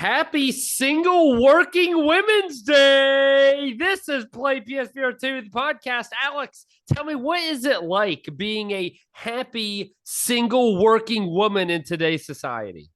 Happy Single Working Women's Day. This is PlayPSVR2, the podcast. Alex, tell me, what is it like being a happy single working woman in today's society?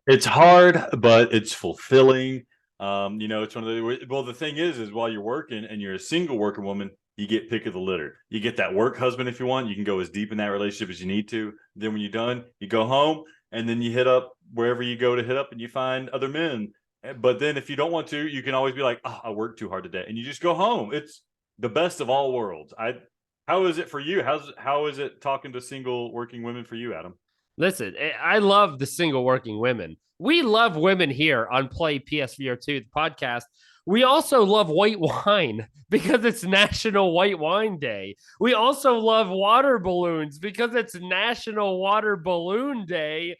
It's hard, but it's fulfilling. It's one of the thing is while you're working and you're a single working woman, you get pick of the litter. You get that work husband if you want. You can go as deep in that relationship as you need to. Then when you're done, you go home and then you hit up wherever you go to hit up and you find other men. But then if you don't want to, you can always be like, I worked too hard today. And you just go home. It's the best of all worlds. How is it for you? How is it talking to single working women for you, Adam? Listen, I love the single working women. We love women here on Play PSVR2, the podcast. We also love white wine because it's National White Wine Day. We also love water balloons because it's National Water Balloon Day.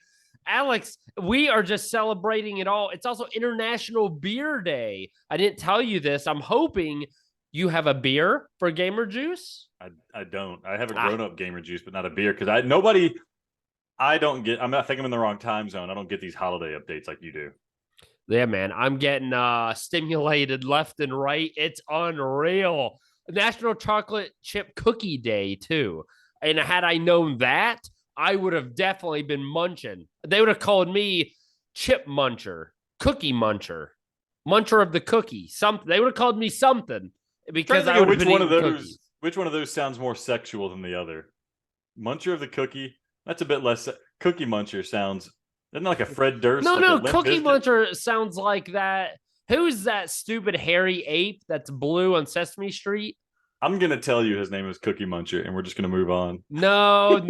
Alex, we are just celebrating it all. It's also International Beer Day. I didn't tell you this. I'm hoping you have a beer for Gamer Juice. I don't. I have a grown-up Gamer Juice, but not a beer because I don't get. I think I'm in the wrong time zone. I don't get these holiday updates like you do. Yeah, man, I'm getting stimulated left and right. It's unreal. National Chocolate Chip Cookie Day too. And had I known that, I would have definitely been munching. They would have called me Chip Muncher, Cookie Muncher, Muncher of the Cookie. Something. They would have called me something because I would have been eating cookies. Which one of those sounds more sexual than the other? Muncher of the Cookie. That's a bit less. Cookie Muncher sounds. Isn't like a Fred Durst? No, Cookie Muncher sounds like that. Who's that stupid hairy ape that's blue on Sesame Street? I'm going to tell you his name is Cookie Muncher, and we're just going to move on. No.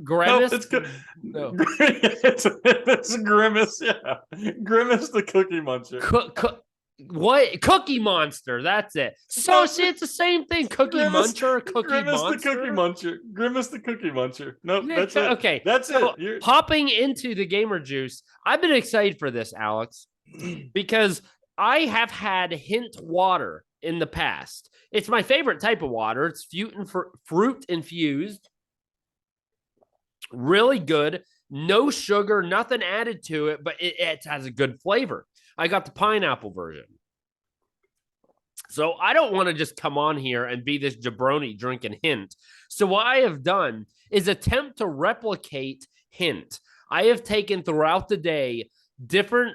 Grimace? No, it's good. No. it's Grimace, yeah. Grimace the Cookie Muncher. What? Cookie Monster, that's it. So, see, it's the same thing. Cookie Muncher, Cookie Grimace Monster. The Cookie Muncher. Grimace the Cookie Muncher. Nope, Yeah, that's it. Okay. That's so it. Hopping into the Gamer Juice, I've been excited for this, Alex, because I have had hint water in the past. It's my favorite type of water. It's fruit infused. Really good. No sugar, nothing added to it, but it has a good flavor. I got the pineapple version. So I don't want to just come on here and be this jabroni drinking hint. So what I have done is attempt to replicate hint. I have taken throughout the day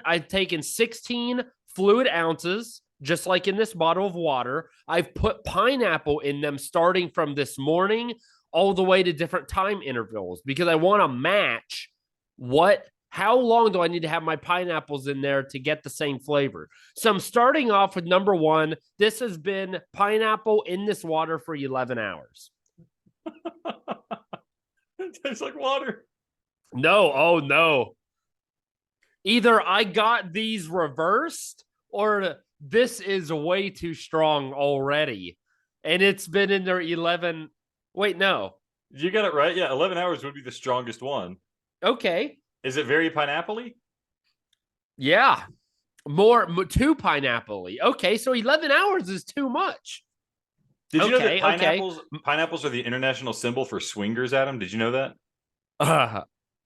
I've taken 16 fluid ounces, just like in this bottle of water. I've put pineapple in them starting from this morning all the way to different time intervals because I want to match how long do I need to have my pineapples in there to get the same flavor? So I'm starting off with number one. This has been pineapple in this water for 11 hours. It tastes like water. No. Oh, no. Either I got these reversed or this is way too strong already. And it's been in there 11. Wait, no. You got it right. Yeah, 11 hours would be the strongest one. Okay. Is it very pineapple-y? Yeah. Too pineapple-y. Okay, so 11 hours is too much. Did you know that pineapples are the international symbol for swingers, Adam? Did you know that?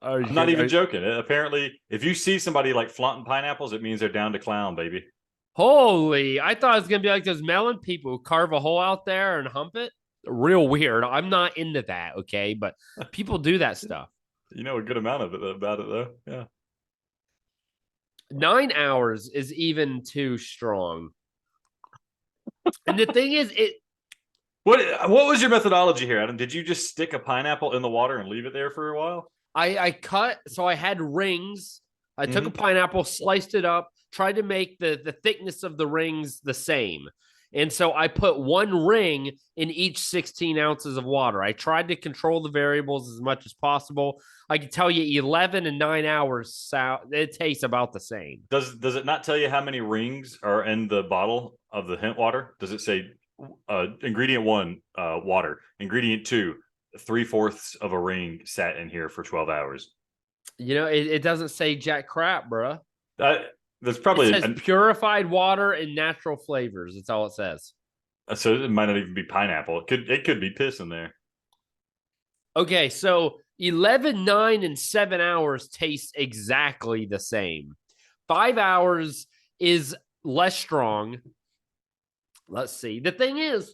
I'm not even joking. Apparently, if you see somebody like flaunting pineapples, it means they're down to clown, baby. Holy, I thought it was going to be like those melon people who carve a hole out there and hump it. Real weird. I'm not into that, okay? But people do that stuff. You know a good amount of it about it, though. Yeah. 9 hours is even too strong. And the thing is, What was your methodology here, Adam? Did you just stick a pineapple in the water and leave it there for a while? I cut, so I had rings. I took a pineapple, sliced it up, tried to make the thickness of the rings the same. And so I put one ring in each 16 ounces of water. I tried to control the variables as much as possible. I can tell you 11 and 9 hours, it tastes about the same. Does it not tell you how many rings are in the bottle of the hint water? Does it say ingredient 1, water, ingredient 2, 3/4 of a ring sat in here for 12 hours? You know, it doesn't say jack crap, bro. There's probably it says purified water and natural flavors. That's all it says. So it might not even be pineapple. It could be piss in there. Okay, so 11, 9, and 7 hours taste exactly the same. 5 hours is less strong. Let's see. The thing is,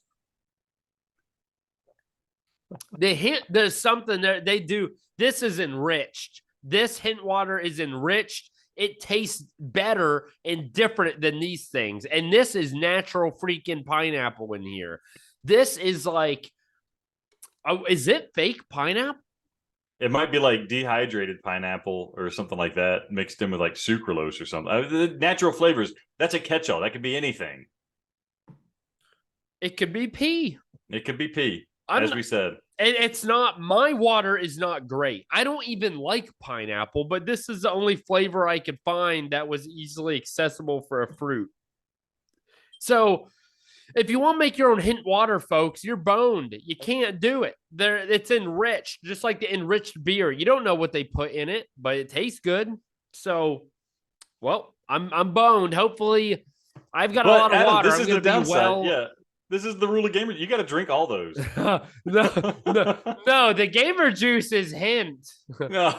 there's something that they do. This is enriched. This hint water is enriched. It tastes better and different than these things. And this is natural freaking pineapple in here. This is like, oh, is it fake pineapple? It might be like dehydrated pineapple or something like that, mixed in with like sucralose or something. The natural flavors, that's a catch-all. That could be anything. It could be pee. It could be pee, as we said. And it's not, my water is not great. I don't even like pineapple, but this is the only flavor I could find that was easily accessible for a fruit. So if you want to make your own hint water, folks, you're boned. You can't do it. It's enriched, just like the enriched beer. You don't know what they put in it, but it tastes good. So, well, I'm boned. Hopefully, I've got a lot of Adam, water. This I'm is the downside. well... Yeah, this is the rule of gamer. You got to drink all those. no, the gamer juice is hint. No,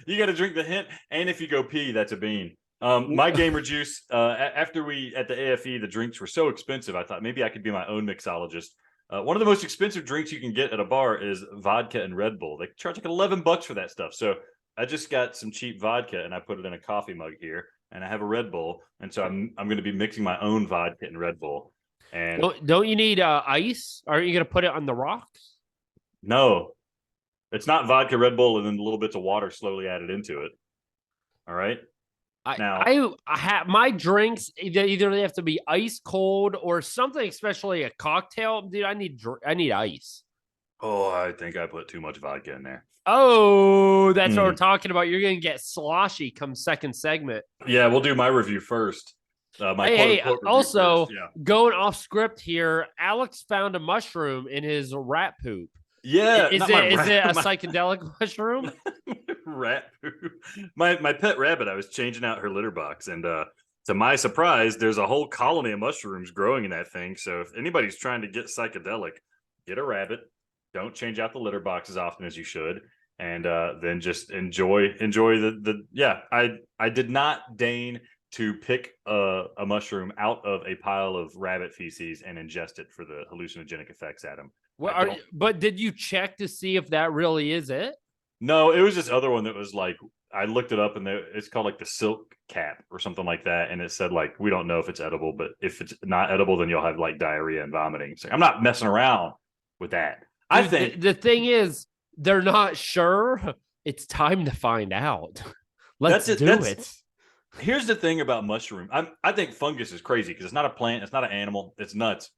you got to drink the hint, and if you go pee, that's a bean. My gamer juice, after we at the AFE, the drinks were so expensive, I thought maybe I could be my own mixologist. One of the most expensive drinks you can get at a bar is vodka and Red Bull. They charge like $11 for that stuff. So I just got some cheap vodka and I put it in a coffee mug here, and I have a Red Bull, and so I'm going to be mixing my own vodka and Red Bull. And don't you need ice? Are you going to put it on the rocks? No, it's not vodka, Red Bull, and then little bits of water slowly added into it. All right. I have my drinks either they have to be ice cold or something, especially a cocktail. Dude, I need ice. Oh, I think I put too much vodka in there. Oh, that's what we're talking about. You're gonna get sloshy come second segment. Yeah, we'll do my review first. Also, going off script here, Alex found a mushroom in his rat poop. Yeah, is it a psychedelic mushroom? Rat poop. My pet rabbit, I was changing out her litter box, and to my surprise, there's a whole colony of mushrooms growing in that thing. So if anybody's trying to get psychedelic, get a rabbit. Don't change out the litter box as often as you should, and then just enjoy the. Yeah, I did not deign to pick a mushroom out of a pile of rabbit feces and ingest it for the hallucinogenic effects, Adam. But did you check to see if that really is it? No, it was this other one that was like, I looked it up and it's called like the silk cap or something like that. And it said like, we don't know if it's edible, but if it's not edible, then you'll have like diarrhea and vomiting. So I'm not messing around with that. I think the thing is, they're not sure. It's time to find out. Let's do it. Here's the thing about mushroom. I think fungus is crazy because it's not a plant. It's not an animal. It's nuts.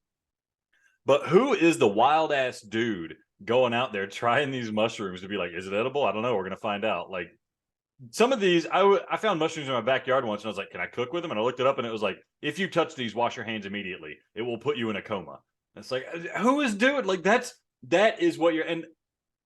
But who is the wild ass dude going out there trying these mushrooms to be like, is it edible? I don't know. We're going to find out. Like some of these, I found mushrooms in my backyard once and I was like, can I cook with them? And I looked it up and it was like, if you touch these, wash your hands immediately. It will put you in a coma. And it's like, who is doing like that is what you're, and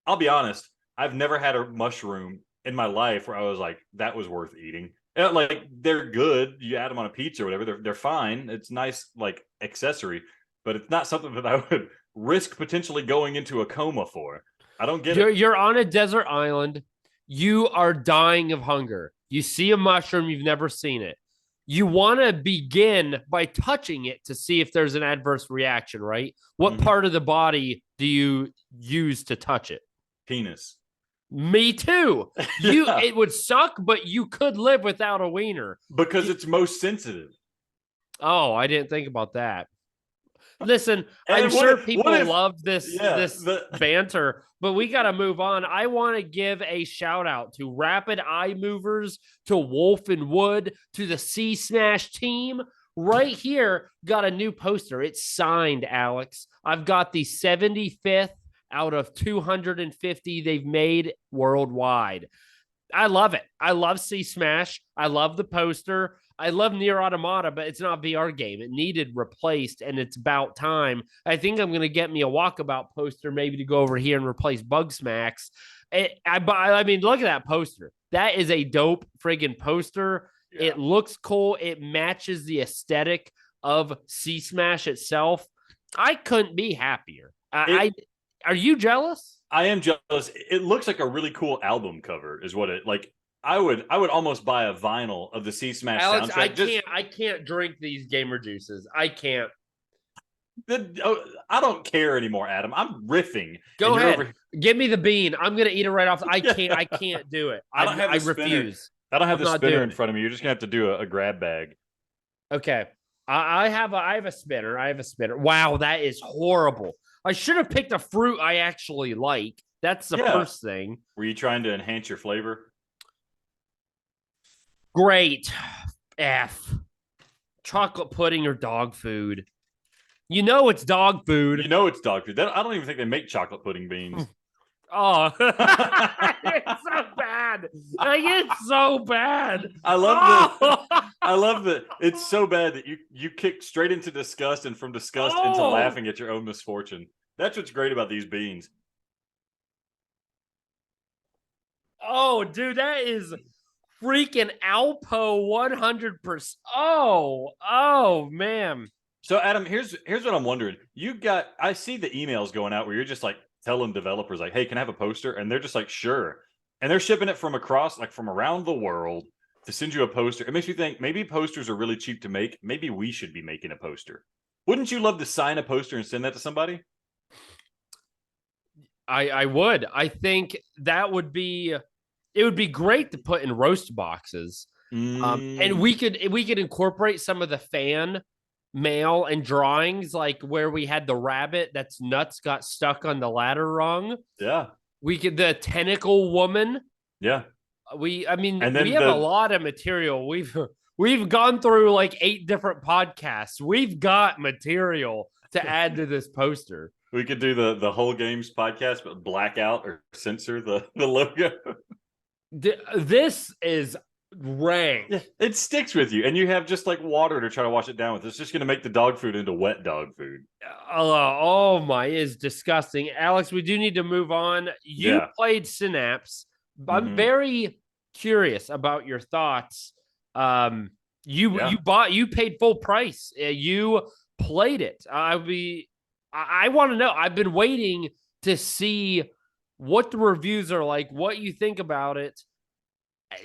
I'll be honest, I've never had a mushroom in my life where I was like, that was worth eating. Like they're good. You add them on a pizza or whatever. They're fine. It's nice, like accessory, but it's not something that I would risk potentially going into a coma for. I don't get it. You're on a desert island. You are dying of hunger. You see a mushroom. You've never seen it. You want to begin by touching it to see if there's an adverse reaction, right? What part of the body do you use to touch it? Penis. Me too. It would suck, but you could live without a wiener because it's most sensitive. Oh, I didn't think about that. Listen, I'm sure people love this banter, but we got to move on. I want to give a shout out to Rapid Eye Movers, to Wolf and Wood, to the C Smash team. Right here, got a new poster. It's signed, Alex. I've got the 75th out of 250 they've made worldwide. I love it. I love C Smash. I love the poster. I love Nier Automata, but it's not a VR game. It needed replaced, and it's about time. I think I'm going to get me a Walkabout poster maybe to go over here and replace Bugsmax. I mean, look at that poster. That is a dope friggin' poster. Yeah. It looks cool. It matches the aesthetic of C Smash itself. I couldn't be happier. Are you jealous? I am jealous. It looks like a really cool album cover is what it like. I would almost buy a vinyl of the Sea Smash Alex, soundtrack. I can't drink these gamer juices. I can't. I don't care anymore, Adam. I'm riffing, and Go you're ahead. over. Give me the bean. I'm gonna eat it right off. Yeah. I can't do it. I don't have I the spinner. refuse. I don't have I'm the not spinner in doing it. front of me. You're just gonna have to do a grab bag. Okay. I have a spinner. I have a spinner. Wow, that is horrible. I should have picked a fruit I actually like. That's the Yeah. first thing. Were you trying to enhance your flavor? Great. F. Chocolate pudding or dog food. You know it's dog food. You know it's dog food. I don't even think they make chocolate pudding beans. Oh, it's so bad. Like, it's so bad. I love the. I love that it's so bad that you kick straight into disgust, and from disgust into laughing at your own misfortune. That's what's great about these beans. Oh, dude, that is freaking Alpo 100%. Oh, man. So, Adam, here's what I'm wondering. I see the emails going out where you're just like telling developers like, "Hey, can I have a poster?" And they're just like, "Sure." And they're shipping it from across, like from around the world, to send you a poster. It makes me think maybe posters are really cheap to make. Maybe we should be making a poster. Wouldn't you love to sign a poster and send that to somebody? I would. I think that would be it would be great to put in roast boxes. And we could incorporate some of the fan mail and drawings, like where we had the rabbit that's nuts got stuck on the ladder rung. Yeah. We could the tentacle woman. Yeah. We And have a lot of material. We've gone through like 8 different podcasts. We've got material to add to this poster. We could do the whole games podcast, but black out or censor the logo. This is rank. Yeah, it sticks with you, and you have just like water to try to wash it down with. It's just going to make the dog food into wet dog food. Oh my, is disgusting. Alex, we do need to move on. You played Synapse. I'm very curious about your thoughts. You paid full price. You played it. I want to know. I've been waiting to see what the reviews are like, what you think about it.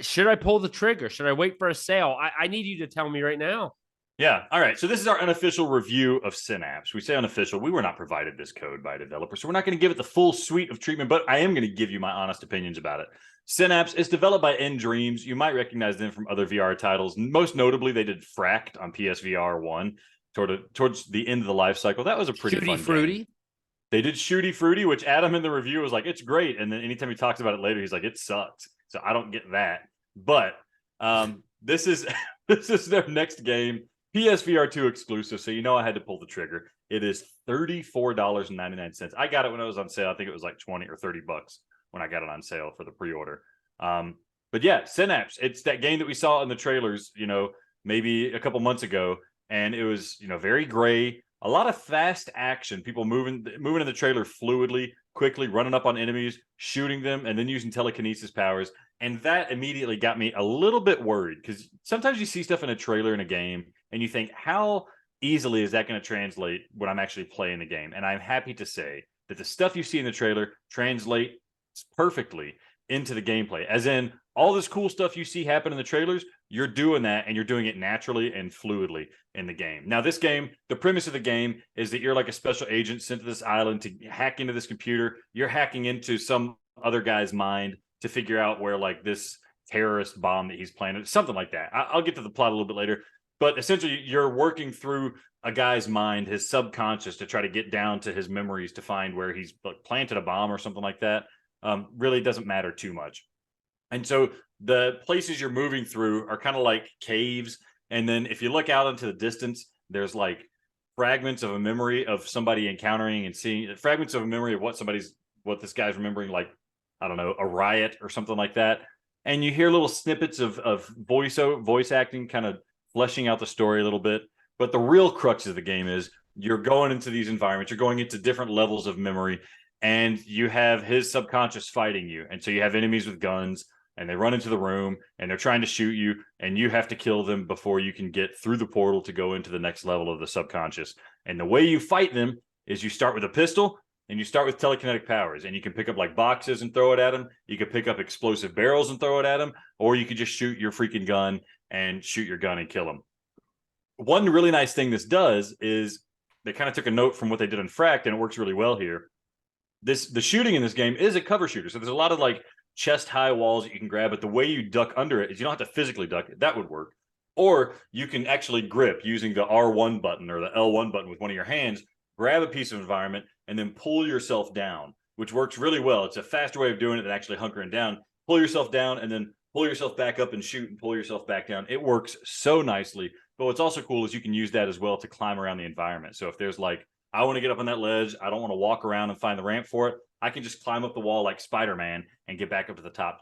Should I pull the trigger? Should I wait for a sale? I need you to tell me right now. Yeah. All right. So this is our unofficial review of Synapse. We say unofficial. We were not provided this code by a developer, so we're not going to give it the full suite of treatment, but I am going to give you my honest opinions about it. Synapse is developed by nDreams. You might recognize them from other VR titles. Most notably, they did Fracked on PSVR1 towards the end of the life cycle. That was a pretty fun Fruity. game. They did Shooty Fruity, which Adam in the review was like, it's great. And then anytime he talks about it later, he's like, it sucked. So I don't get that. But this is their next game, PSVR2 exclusive. So I had to pull the trigger. It is $34.99. I got it when it was on sale. I think it was like 20 or 30 bucks when I got it on sale for the pre-order. But yeah, Synapse. It's that game that we saw in the trailers, maybe a couple months ago, and it was very gray. A lot of fast action, people moving in the trailer fluidly, quickly, running up on enemies, shooting them, and then using telekinesis powers. And that immediately got me a little bit worried, because sometimes you see stuff in a trailer in a game and you think, how easily is that going to translate when I'm actually playing the game? And I'm happy to say that the stuff you see in the trailer translates perfectly into the gameplay. As in, all this cool stuff you see happen in the trailers, you're doing that, and you're doing it naturally and fluidly in the game. Now, this game, the premise of the game is that you're like a special agent sent to this island to hack into this computer. You're hacking into some other guy's mind to figure out where like this terrorist bomb that he's planted, something like that. I'll get to the plot a little bit later. But essentially, you're working through a guy's mind, his subconscious, to try to get down to his memories to find where he's like planted a bomb or something like that. Really doesn't matter too much. And so the places you're moving through are kind of like caves. And then if you look out into the distance, there's like fragments of a memory of somebody encountering and seeing fragments of a memory of what this guy's remembering, like, I don't know, a riot or something like that. And you hear little snippets of voice acting, kind of fleshing out the story a little bit. But the real crux of the game is you're going into these environments, you're going into different levels of memory, and you have his subconscious fighting you. And so you have enemies with guns, and they run into the room, and they're trying to shoot you, and you have to kill them before you can get through the portal to go into the next level of the subconscious. And the way you fight them is you start with a pistol, and you start with telekinetic powers, and you can pick up like boxes and throw it at them. You can pick up explosive barrels and throw it at them, or you could just shoot your freaking gun and shoot your gun and kill them. One really nice thing this does is they kind of took a note from what they did in Fract, and it works really well here. The shooting in this game is a cover shooter, so there's a lot of like chest high walls that you can grab, but the way you duck under it is you don't have to physically duck it. That would work. Or you can actually grip using the R1 button or the L1 button with one of your hands, grab a piece of environment, and then pull yourself down, which works really well. It's a faster way of doing it than actually hunkering down. Pull yourself down and then pull yourself back up and shoot and pull yourself back down. It works so nicely. But what's also cool is you can use that as well to climb around the environment. So if there's like, I want to get up on that ledge, I don't want to walk around and find the ramp for it, I can just climb up the wall like Spider-Man and get back up to the top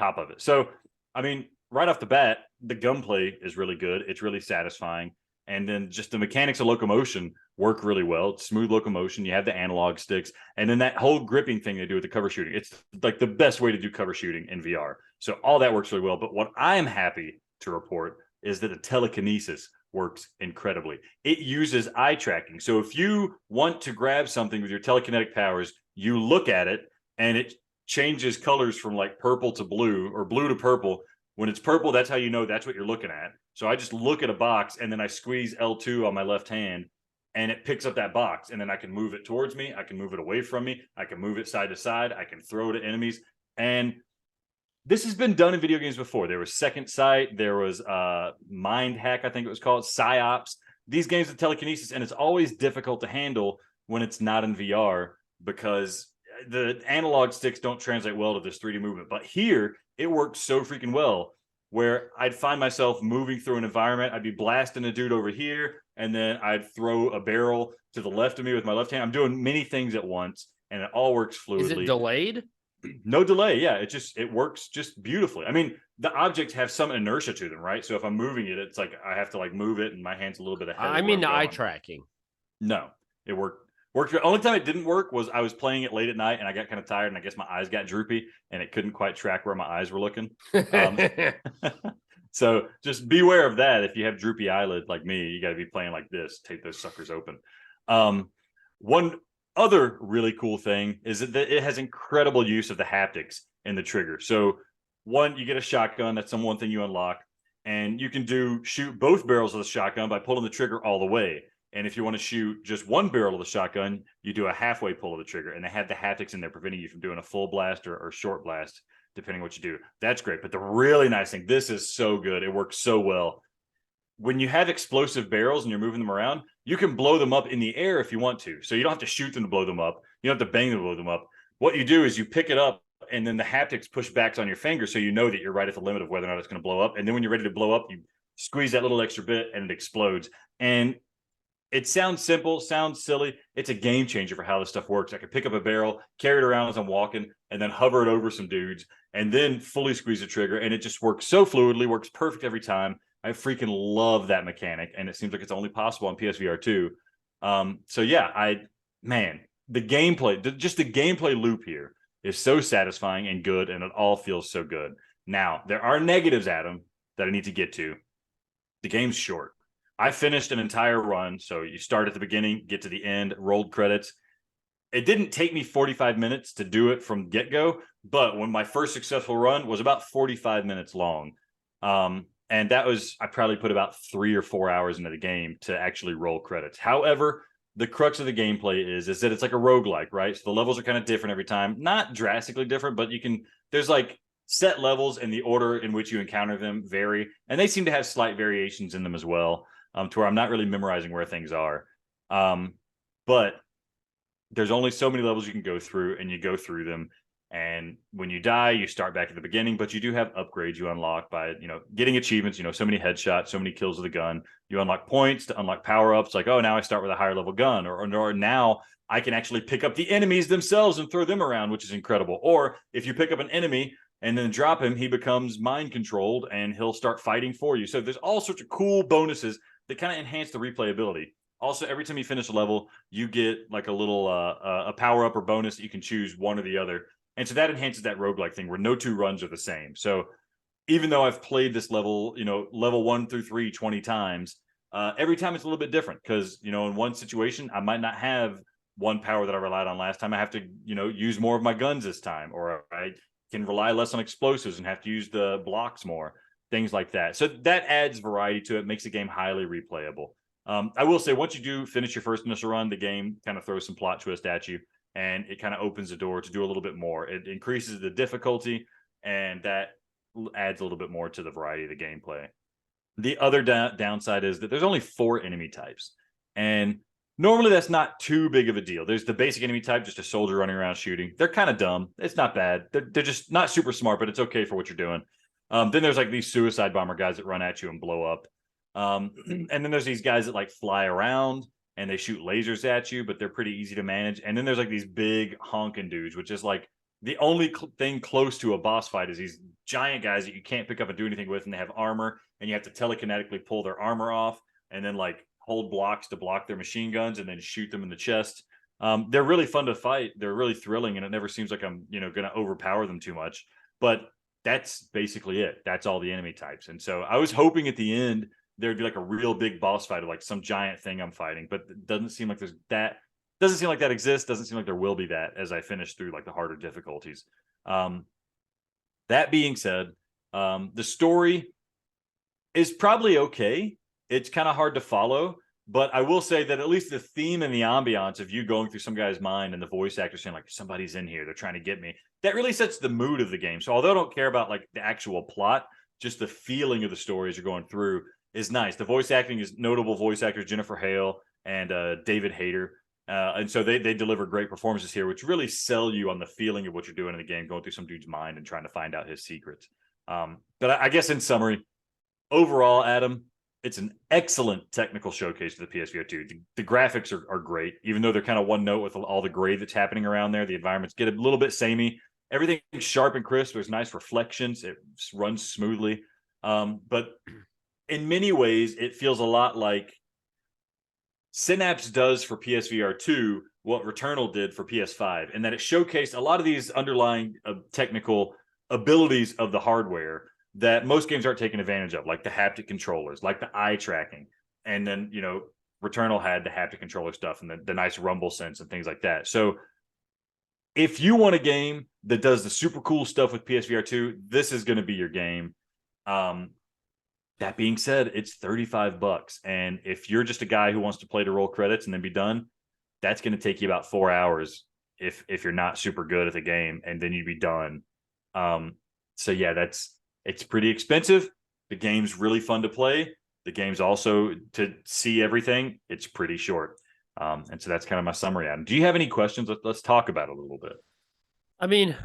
of it. So, I mean, right off the bat, the gunplay is really good. It's really satisfying. And then just the mechanics of locomotion work really well. It's smooth locomotion. You have the analog sticks. And then that whole gripping thing they do with the cover shooting. It's like the best way to do cover shooting in VR. So all that works really well. But what I'm happy to report is that the telekinesis works incredibly. It uses eye tracking. So if you want to grab something with your telekinetic powers, you look at it and it changes colors from like purple to blue or blue to purple. When it's purple, that's how you know that's what you're looking at. So I just look at a box and then I squeeze L2 on my left hand and it picks up that box, and then I can move it towards me. I can move it away from me. I can move it side to side. I can throw it at enemies. And this has been done in video games before. There was Second Sight. There was Mind Hack, I think it was called, Psyops. These games of telekinesis, and it's always difficult to handle when it's not in VR because the analog sticks don't translate well to this 3D movement. But here, it works so freaking well where I'd find myself moving through an environment. I'd be blasting a dude over here, and then I'd throw a barrel to the left of me with my left hand. I'm doing many things at once, and it all works fluidly. Is it delayed? No delay. Yeah, it works just beautififully. I mean, the objects have some inertia to them, right? So if I'm moving it, it's like I have to like move it, and my hand's a little bit ahead. I mean, the eye tracking. No, it worked. The only time it didn't work was I was playing it late at night and I got kind of tired and I guess my eyes got droopy and it couldn't quite track where my eyes were looking. So just beware of that. If you have droopy eyelid like me, you got to be playing like this. Take those suckers open. One other really cool thing is that it has incredible use of the haptics in the trigger. So one, you get a shotgun. That's one thing you unlock. And you can shoot both barrels of the shotgun by pulling the trigger all the way. And if you want to shoot just one barrel of the shotgun, you do a halfway pull of the trigger. And they have the haptics in there preventing you from doing a full blast or short blast, depending on what you do. That's great. But the really nice thing, this is so good. It works so well. When you have explosive barrels and you're moving them around, you can blow them up in the air if you want to. So you don't have to shoot them to blow them up. You don't have to bang them to blow them up. What you do is you pick it up and then the haptics push back on your finger so you know that you're right at the limit of whether or not it's going to blow up. And then when you're ready to blow up, you squeeze that little extra bit and it explodes. And it sounds simple, sounds silly. It's a game changer for how this stuff works. I can pick up a barrel, carry it around as I'm walking, and then hover it over some dudes, and then fully squeeze the trigger. And it just works so fluidly, works perfect every time. I freaking love that mechanic, and it seems like it's only possible on PSVR2. So yeah, the gameplay, just the gameplay loop here is so satisfying and good, and it all feels so good. Now, there are negatives, Adam, that I need to get to. The game's short. I finished an entire run. So you start at the beginning, get to the end, rolled credits. It didn't take me 45 minutes to do it from get-go, but when my first successful run was about 45 minutes long. And that was, I probably put about 3 or 4 hours into the game to actually roll credits. However, the crux of the gameplay is that it's like a roguelike, right? So the levels are kind of different every time. Not drastically different, but there's like set levels and the order in which you encounter them vary. And they seem to have slight variations in them as well. To where I'm not really memorizing where things are. But there's only so many levels you can go through, and you go through them. And when you die, you start back at the beginning, but you do have upgrades you unlock by, getting achievements, so many headshots, so many kills with the gun. You unlock points to unlock power-ups, like, oh, now I start with a higher level gun, or now I can actually pick up the enemies themselves and throw them around, which is incredible. Or if you pick up an enemy and then drop him, he becomes mind controlled and he'll start fighting for you. So there's all sorts of cool bonuses that kind of enhance the replayability. Also, every time you finish a level, you get like a little a power up or bonus that you can choose one or the other. And so that enhances that roguelike thing where no two runs are the same. So even though I've played this level, level 1 through 3 20 times, every time it's a little bit different because, in one situation, I might not have one power that I relied on last time. I have to, use more of my guns this time, or I can rely less on explosives and have to use the blocks more, things like that. So that adds variety to it, makes the game highly replayable. I will say, once you do finish your first initial run, the game kind of throws some plot twist at you, and it kind of opens the door to do a little bit more. It increases the difficulty, and that adds a little bit more to the variety of the gameplay. The other downside is that there's only 4 enemy types, and normally that's not too big of a deal. There's the basic enemy type, just a soldier running around shooting. They're kind of dumb. It's not bad. They're just not super smart, but it's okay for what you're doing. Then there's like these suicide bomber guys that run at you and blow up. And then there's these guys that like fly around and they shoot lasers at you, but they're pretty easy to manage. And then there's like these big honking dudes, which is like the only thing close to a boss fight is these giant guys that you can't pick up and do anything with, and they have armor, and you have to telekinetically pull their armor off and then like hold blocks to block their machine guns and then shoot them in the chest. They're really fun to fight. They're really thrilling, and it never seems like I'm, going to overpower them too much. But that's basically it. That's all the enemy types. And so I was hoping at the end there'd be like a real big boss fight of like some giant thing I'm fighting, but it doesn't seem like there's that. Doesn't seem like that exists. Doesn't seem like there will be that as I finish through like the harder difficulties. That being said, the story is probably okay. It's kind of hard to follow, but I will say that at least the theme and the ambiance of you going through some guy's mind and the voice actor saying like, somebody's in here, they're trying to get me, that really sets the mood of the game. So although I don't care about like the actual plot, just the feeling of the story as you're going through is nice. The voice acting is notable voice actors, Jennifer Hale and David Hayter. And so they deliver great performances here, which really sell you on the feeling of what you're doing in the game, going through some dude's mind and trying to find out his secrets. But I guess in summary, overall, Adam, it's an excellent technical showcase to the PSVR2. The graphics are great, even though they're kind of one note with all the gray that's happening around there. The environments get a little bit samey. Everything's sharp and crisp. There's nice reflections. It runs smoothly. But in many ways, it feels a lot like Synapse does for PSVR2 what Returnal did for PS5, and that it showcased a lot of these underlying technical abilities of the hardware that most games aren't taking advantage of, like the haptic controllers, like the eye tracking. And then, Returnal had the haptic controller stuff and the nice rumble sense and things like that. So if you want a game that does the super cool stuff with PSVR2, this is going to be your game. That being said, it's $35. And if you're just a guy who wants to play to roll credits and then be done, that's going to take you about 4 hours if you're not super good at the game, and then you'd be done. So yeah, it's pretty expensive. The game's really fun to play. The game's also, to see everything, it's pretty short. And so that's kind of my summary, Adam. Do you have any questions? Let's talk about it a little bit. I mean,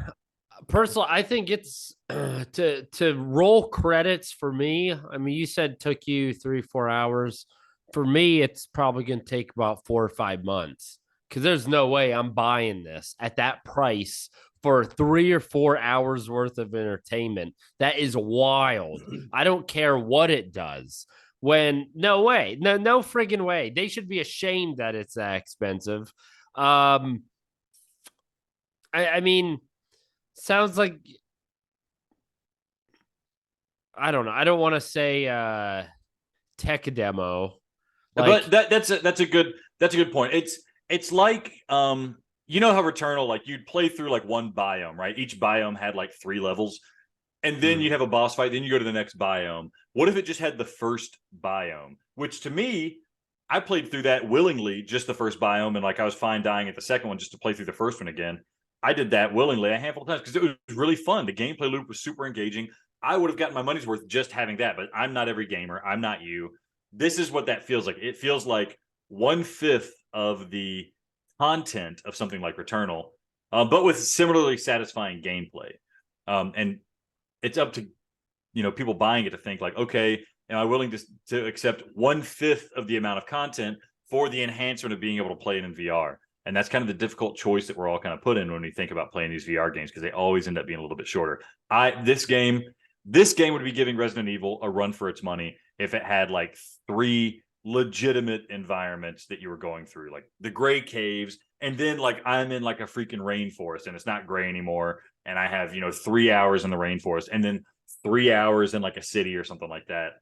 personally, I think it's to roll credits for me. I mean, you said it took you 3-4 hours. For me, it's probably going to take about 4 or 5 months, because there's no way I'm buying this at that price for 3 or 4 hours worth of entertainment. That is wild. I don't care what it does. No way, no friggin' way. They should be ashamed that it's that expensive. I mean, sounds like, I don't know. I don't want to say tech demo, but that's a good point. It's like how Returnal, like you'd play through like one biome, right? Each biome had like 3 levels, and then you'd have a boss fight. Then you go to the next biome. What if it just had the first biome? Which to me, I played through that willingly, just the first biome, and like I was fine dying at the second one just to play through the first one again. I did that willingly a handful of times because it was really fun. The gameplay loop was super engaging. I would have gotten my money's worth just having that, but I'm not every gamer. I'm not you. This is what that feels like. It feels like 1/5 of the content of something like Returnal, but with similarly satisfying gameplay. And it's up to people buying it to think like, okay, am I willing to accept 1/5 of the amount of content for the enhancement of being able to play it in VR? And that's kind of the difficult choice that we're all kind of put in when we think about playing these VR games, because they always end up being a little bit shorter. This game would be giving Resident Evil a run for its money if it had like 3 legitimate environments that you were going through, like the gray caves, and then like I'm in like a freaking rainforest and it's not gray anymore, and I have 3 hours in the rainforest and then 3 hours in like a city or something like that.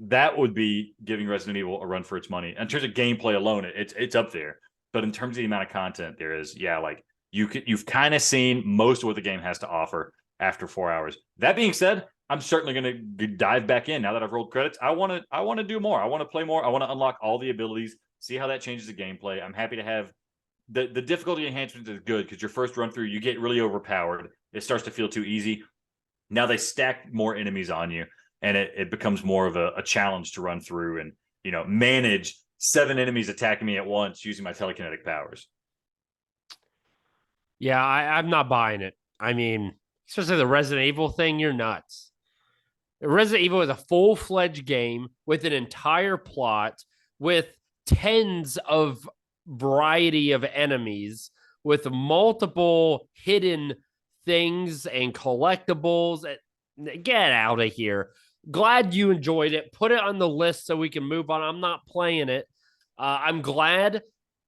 That would be giving Resident Evil a run for its money. In terms of gameplay alone, it's up there. But in terms of the amount of content there is, yeah, like you've kind of seen most of what the game has to offer after 4 hours. That being said, I'm certainly going to dive back in now that I've rolled credits. I want to do more. I want to play more. I want to unlock all the abilities, see how that changes the gameplay. I'm happy to have the difficulty enhancement is good because your first run through, you get really overpowered. It starts to feel too easy. Now they stack more enemies on you, and it becomes more of a challenge to run through and, manage 7 enemies attacking me at once using my telekinetic powers. Yeah, I'm not buying it. I mean, especially the Resident Evil thing, you're nuts. Resident Evil is a full-fledged game with an entire plot, with tens of variety of enemies, with multiple hidden things and collectibles. Get out of here. Glad you enjoyed it. Put it on the list so we can move on. I'm not playing it. I'm glad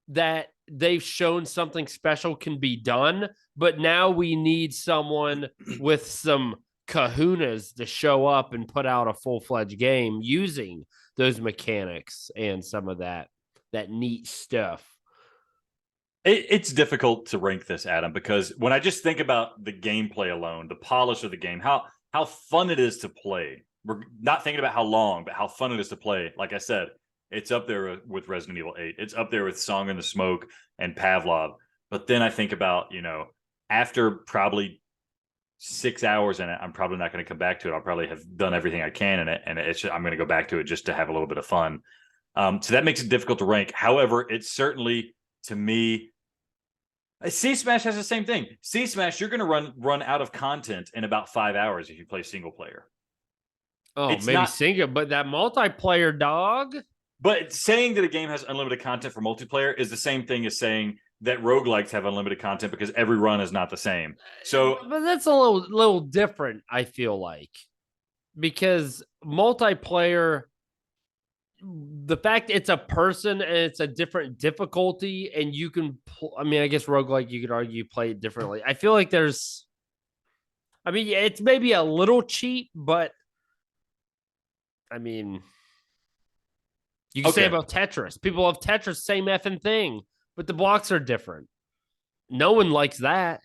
that they've shown something special can be done, but now we need someone with some kahunas to show up and put out a full-fledged game using those mechanics and some of that neat stuff. It's difficult to rank this, Adam, because when I just think about the gameplay alone, the polish of the game, how fun it is to play. We're not thinking about how long, but how fun it is to play. Like I said, it's up there with Resident Evil 8. It's up there with Song in the Smoke and Pavlov. But then I think about, after probably 6 hours in it, I'm probably not going to come back to it. I'll probably have done everything I can in it, and I'm going to go back to it just to have a little bit of fun. So that makes it difficult to rank. However, it's certainly, to me, C-Smash has the same thing. C-Smash, you're going to run out of content in about 5 hours if you play single player. Oh, it's maybe single, but that multiplayer, dog. But saying that a game has unlimited content for multiplayer is the same thing as saying that roguelikes have unlimited content because every run is not the same. So, but that's a little different, I feel like, because multiplayer, the fact it's a person and it's a different difficulty, and you can, I guess roguelike, you could argue play it differently. I feel like it's maybe a little cheap, but you can say about Tetris. People love Tetris, same effing thing, but the blocks are different. No one likes that.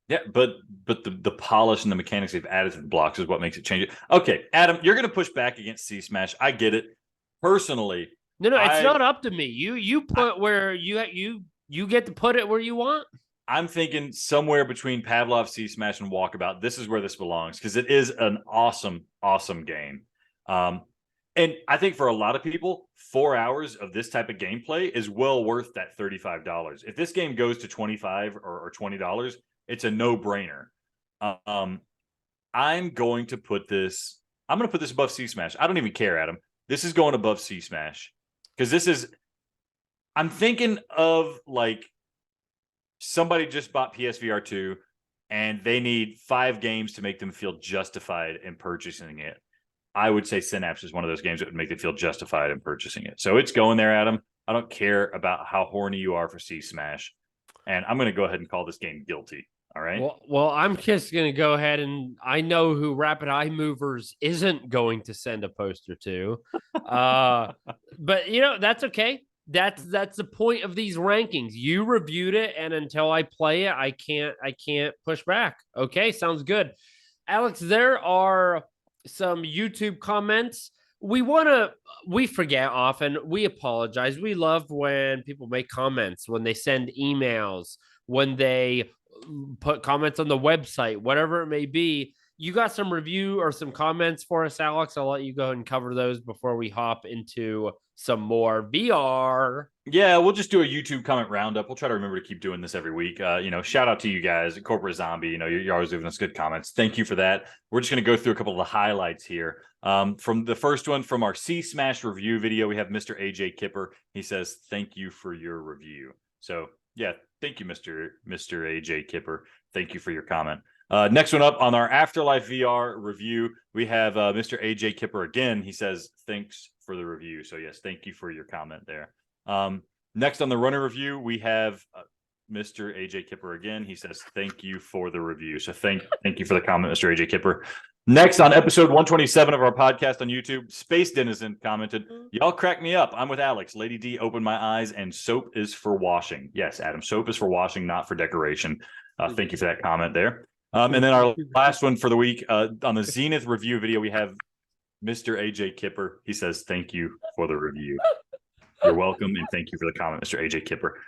Yeah, but the polish and the mechanics they've added to the blocks is what makes it change it. Okay, Adam, you're going to push back against C-Smash. I get it. Personally, no, it's not up to me. You put where you get to put it where you want. I'm thinking somewhere between Pavlov, C-Smash, and Walkabout. This is where this belongs because it is an awesome, awesome game. And I think for a lot of people, 4 hours of this type of gameplay is well worth that $35. If this game goes to $25 or $20, it's a no-brainer. I'm going to put this above C-Smash. I don't even care, Adam. This is going above C-Smash because I'm thinking of like somebody just bought PSVR2 and they need 5 games to make them feel justified in purchasing it. I would say Synapse is one of those games that would make them feel justified in purchasing it. So it's going there, Adam. I don't care about how horny you are for C-Smash. And I'm going to go ahead and call this game guilty. All right. Well, I'm just going to go ahead, and I know who Rapid Eye Movers isn't going to send a poster to. But that's okay. That's the point of these rankings. You reviewed it, and until I play it, I can't push back. Okay, sounds good. Alex, there are some YouTube comments. We forget often. We apologize. We love when people make comments, when they send emails, when they put comments on the website, whatever it may be. You got some review or some comments for us, Alex? I'll let you go ahead and cover those before we hop into some more VR. Yeah, we'll just do a YouTube comment roundup. We'll try to remember to keep doing this every week. Shout out to you guys, Corporate Zombie. You're always giving us good comments. Thank you for that. We're just going to go through a couple of the highlights here. From the first one, from our C-Smash review video, we have Mr. AJ Kipper. He says, "Thank you for your review." So yeah, thank you, Mr. AJ Kipper. Thank you for your comment. Next one up on our Afterlife VR review, we have Mr. AJ Kipper again. He says, "Thanks for the review." So yes, thank you for your comment there. Next on the runner review, we have Mr. AJ Kipper again. He says, "Thank you for the review." So thank you for the comment, Mr. AJ Kipper. Next, on episode 127 of our podcast on YouTube, Space Denizen commented, "Y'all crack me up. I'm with Alex. Lady D opened my eyes, and soap is for washing." Yes, Adam, soap is for washing, not for decoration. Thank you for that comment there. And then our last one for the week, on the Zenith review video, we have Mr. AJ Kipper. He says, "Thank you for the review." You're welcome, and thank you for the comment, Mr. AJ Kipper.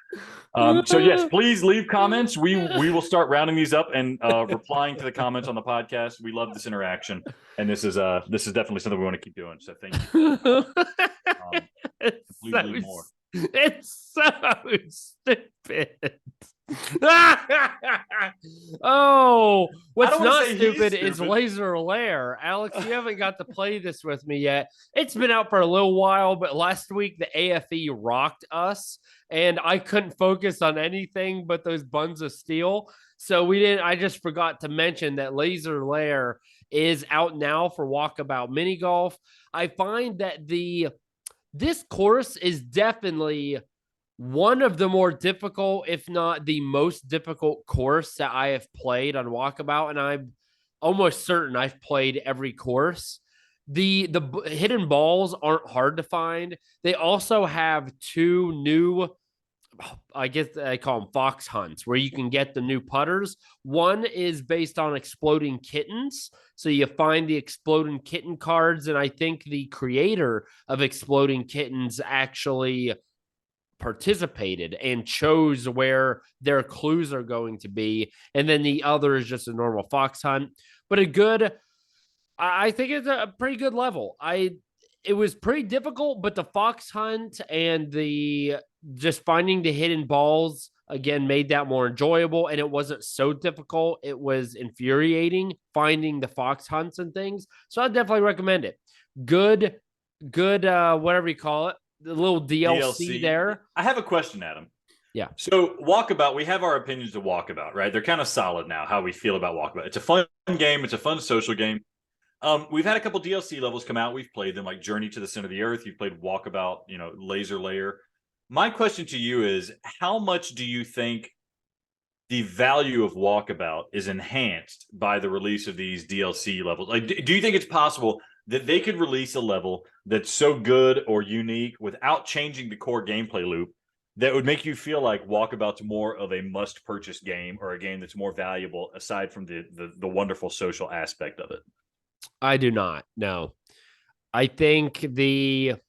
So yes, please leave comments. We will start rounding these up and replying to the comments on the podcast. We love this interaction, and this is definitely something we want to keep doing. So thank you. Please leave more. It's so stupid. Oh, what's not stupid is Laser Lair. Alex, you haven't got to play this with me yet. It's been out for a little while, but last week the AFE rocked us, and I couldn't focus on anything but those buns of steel. So we didn't. I just forgot to mention that Laser Lair is out now for Walkabout Mini Golf. I find that this course is definitely one of the more difficult, if not the most difficult course that I have played on Walkabout, and I'm almost certain I've played every course. The hidden balls aren't hard to find. They also have two new, I guess I call them fox hunts, where you can get the new putters. One is based on exploding kittens. So you find the exploding kitten cards, and I think the creator of exploding kittens actually participated and chose where their clues are going to be. And then the other is just a normal fox hunt, but I think it's a pretty good level. It was pretty difficult, but the fox hunt and the just finding the hidden balls again made that more enjoyable, and it wasn't so difficult. It was infuriating finding the fox hunts and things. So I definitely recommend it. Good, whatever you call it. The little DLC there. I have a question, Adam. Yeah. So Walkabout, we have our opinions of Walkabout, right? They're kind of solid now, how we feel about Walkabout. It's a fun game. It's a fun social game. We've had a couple DLC levels come out. We've played them, like Journey to the Center of the Earth. You've played Walkabout, Laser Lair. My question to you is, how much do you think the value of Walkabout is enhanced by the release of these DLC levels? Like, do you think it's possible that they could release a level that's so good or unique without changing the core gameplay loop that would make you feel like Walkabout's more of a must-purchase game, or a game that's more valuable aside from the wonderful social aspect of it? I do not. No. I think at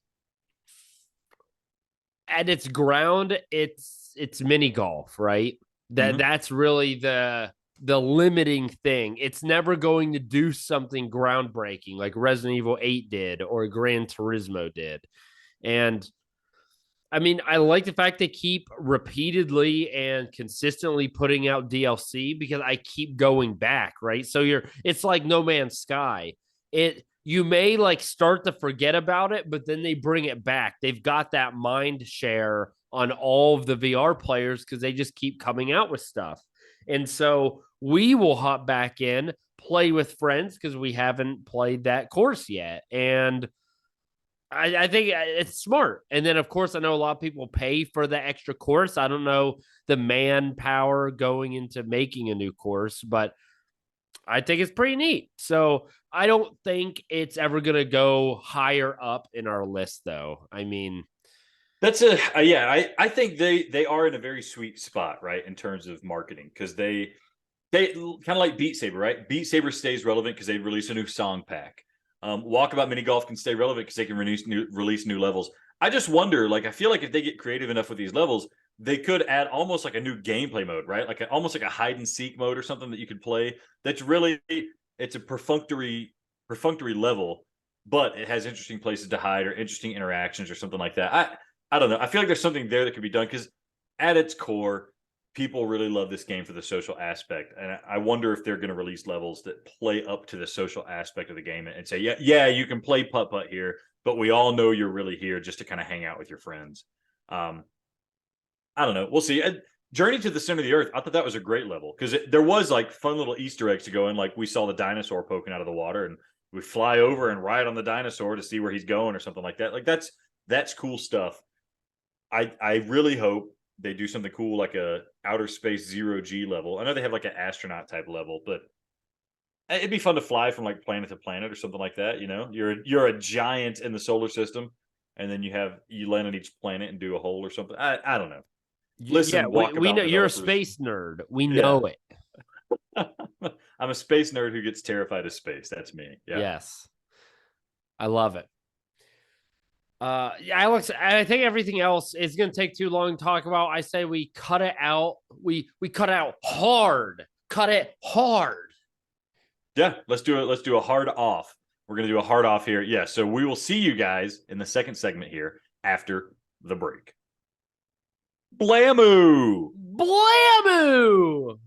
its ground, it's mini golf, right? That's really the limiting thing. It's never going to do something groundbreaking like Resident Evil 8 did or Gran Turismo did. And I mean, I like the fact they keep repeatedly and consistently putting out DLC, because I keep going back, right? So it's like No Man's Sky. You may like start to forget about it, but then they bring it back. They've got that mind share on all of the VR players because they just keep coming out with stuff. And so we will hop back in, play with friends because we haven't played that course yet. And I think it's smart. And then, of course, I know a lot of people pay for the extra course. I don't know the manpower going into making a new course, but I think it's pretty neat. So I don't think it's ever going to go higher up in our list, though. I mean, that's I think they are in a very sweet spot, right, in terms of marketing, because they kind of like Beat Saber, right? Beat Saber stays relevant because they release a new song pack. Walkabout Mini Golf can stay relevant because they can release new levels. I just wonder, like, I feel like if they get creative enough with these levels, they could add almost like a new gameplay mode, right? Like almost like a hide and seek mode or something that you could play. That's really, it's a perfunctory level, but it has interesting places to hide or interesting interactions or something like that. I don't know. I feel like there's something there that could be done, because at its core, people really love this game for the social aspect. And I wonder if they're going to release levels that play up to the social aspect of the game and say, yeah, you can play putt-putt here, but we all know you're really here just to kind of hang out with your friends. I don't know. We'll see. Journey to the Center of the Earth, I thought that was a great level, because there was like fun little Easter eggs to go in. Like we saw the dinosaur poking out of the water, and we fly over and ride on the dinosaur to see where he's going or something like that. Like that's cool stuff. I really hope they do something cool like a outer space 0G level. I know they have like an astronaut type level, but It'd be fun to fly from like planet to planet or something like that. You're a giant in the solar system, and then you land on each planet and do a hole or something. I don't know. Yeah, Listen, we know walkabout you're a developers. space nerd. We Yeah, know it. I'm a space nerd who gets terrified of space. That's me. Yeah. Yes. I love it. Alex, I think everything else is going to take too long to talk about. I say we cut it out. We cut out hard. Cut it hard. Yeah, let's do it. Let's do a hard off. We're going to do a hard off here. Yeah, so we will see you guys in the second segment here after the break. Blammoo! Blammoo!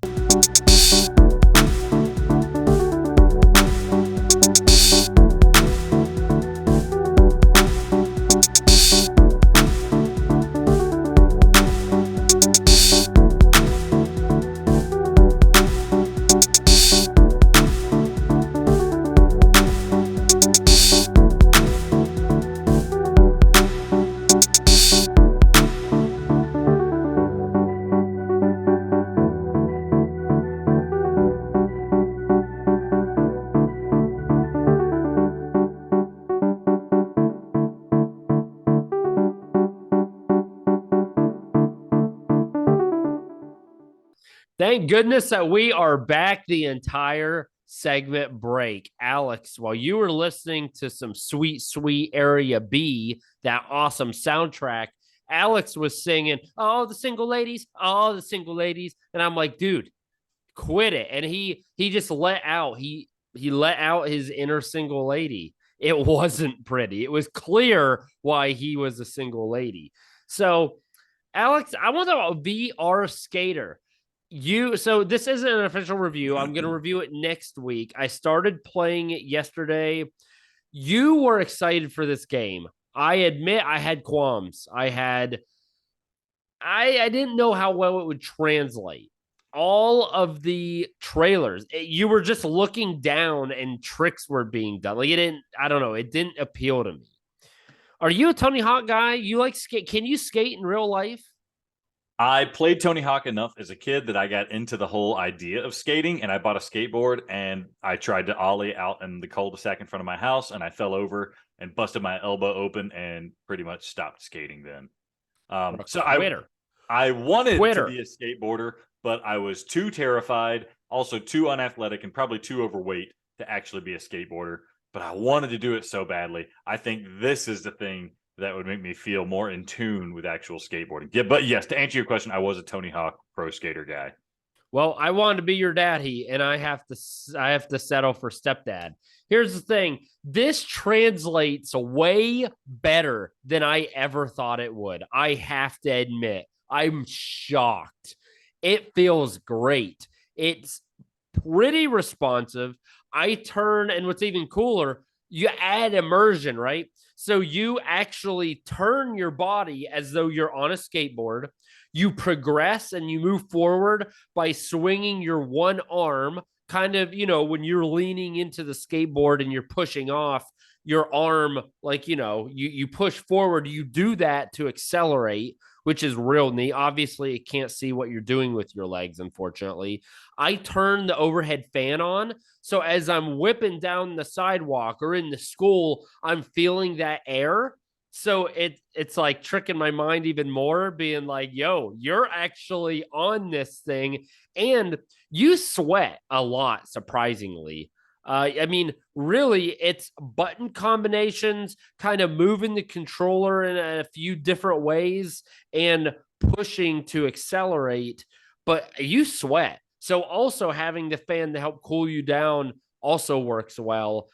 Thank goodness that we are back the entire segment break. Alex, while you were listening to some sweet, sweet Area B, that awesome soundtrack, Alex was singing, "Oh, the single ladies, oh, the single ladies." And I'm like, dude, quit it. And he just he let out his inner single lady. It wasn't pretty. It was clear why he was a single lady. So, Alex, I want to talk about VR Skater. So this isn't an official review. I'm going to review it next week. I started playing it yesterday. You were excited for this game. I admit I had qualms. I didn't know how well it would translate. All of the trailers, you were just looking down and tricks were being done. Like, it didn't, I don't know, it didn't appeal to me. Are you a Tony Hawk guy? You like skate? Can you skate in real life? I played Tony Hawk enough as a kid that I got into the whole idea of skating, and I bought a skateboard and I tried to ollie out in the cul-de-sac in front of my house, and I fell over and busted my elbow open and pretty much stopped skating then. What a So quitter. I wanted to Quitter. be a skateboarder, but I was too terrified, also too unathletic, and probably too overweight to actually be a skateboarder. But I wanted to do it so badly. I think this is the thing that would make me feel more in tune with actual skateboarding. Yeah, but yes, to answer your question, I was a Tony Hawk pro skater guy. Well, I wanted to be your daddy, and I have to settle for stepdad. Here's the thing: this translates way better than I ever thought it would. I have to admit, I'm shocked. It feels great. It's pretty responsive. And what's even cooler, you add immersion, right? So you actually turn your body as though you're on a skateboard. You progress and you move forward by swinging your one arm, kind of, when you're leaning into the skateboard and you're pushing off your arm, like, you push forward, you do that to accelerate, which is real neat. Obviously, it can't see what you're doing with your legs, unfortunately. I turn the overhead fan on. So as I'm whipping down the sidewalk or in the school, I'm feeling that air. So it's like tricking my mind even more, being like, yo, you're actually on this thing. And you sweat a lot, surprisingly. I mean, really, it's button combinations, kind of moving the controller in a few different ways and pushing to accelerate, but you sweat. So also having the fan to help cool you down also works well.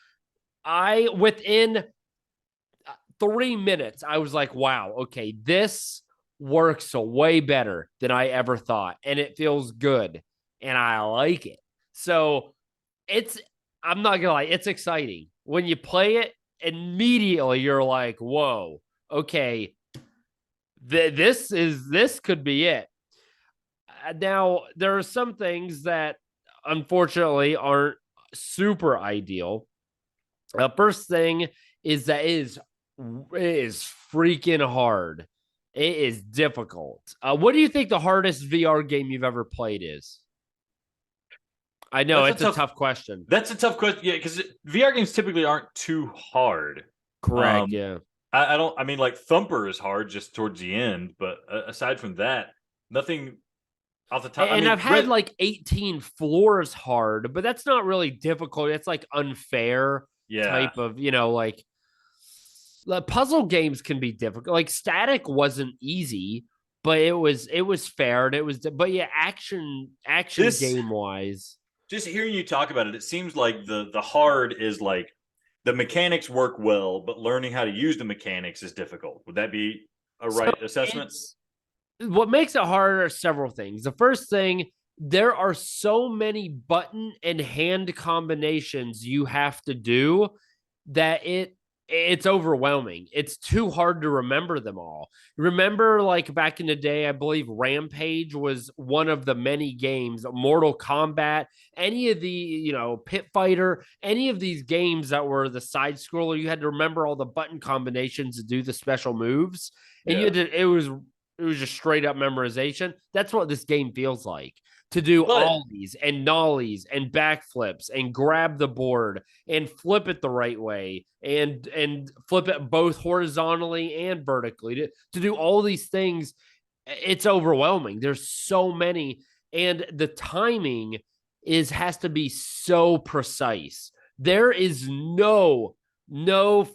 Within 3 minutes, I was like, wow, okay, this works way better than I ever thought. And it feels good. And I like it. So I'm not gonna lie, it's exciting. When you play it, immediately you're like, whoa, okay, this could be it. Now, there are some things that unfortunately aren't super ideal. First thing is that it is freaking hard. It is difficult. What do you think the hardest VR game you've ever played is? I know That's a it's a tough. tough question. That's a tough question. Yeah, because VR games typically aren't too hard. Correct. Um, Yeah. I don't. I mean, like Thumper is hard just towards the end, but aside from that, nothing off the top. I And mean, I've had like 18 floors hard, but that's not really difficult. It's like unfair yeah. type of, like puzzle games can be difficult. Like Static wasn't easy, but it was fair and but yeah, action This game wise. just hearing you talk about it, it seems like the hard is like the mechanics work well, but learning how to use the mechanics is difficult. Would that be a So right assessment? it's what makes it harder are several things. The first thing, there are so many button and hand combinations you have to do that it's overwhelming. It's too hard to remember them all. Remember, like back in the day, I believe Rampage was one of the many games, Mortal Kombat, any of the, Pit Fighter, any of these games that were the side scroller, you had to remember all the button combinations to do the special moves. And you Yeah. had to, it was just straight up memorization. That's what this game feels like. To do But ollies and nollies and backflips and grab the board and flip it the right way and flip it both horizontally and vertically to do all these things, it's overwhelming. There's so many, and the timing has to be so precise. There is no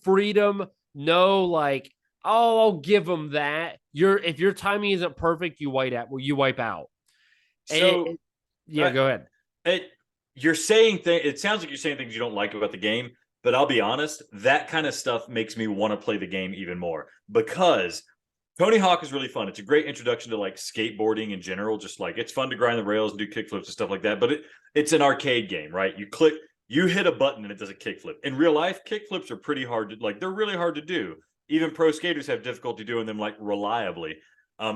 freedom, no like, oh, I'll give them that. If your timing isn't perfect, you wipe out. so Yeah, uh, go ahead. it, you're saying things. It sounds like you're saying things you don't like about the game. But I'll be honest, that kind of stuff makes me want to play the game even more because Tony Hawk is really fun. It's a great introduction to like skateboarding in general. Just like it's fun to grind the rails and do kickflips and stuff like that. But it's an arcade game, right? You hit a button and it does a kickflip. In real life, kickflips are pretty hard to like. They're really hard to do. Even pro skaters have difficulty doing them like reliably,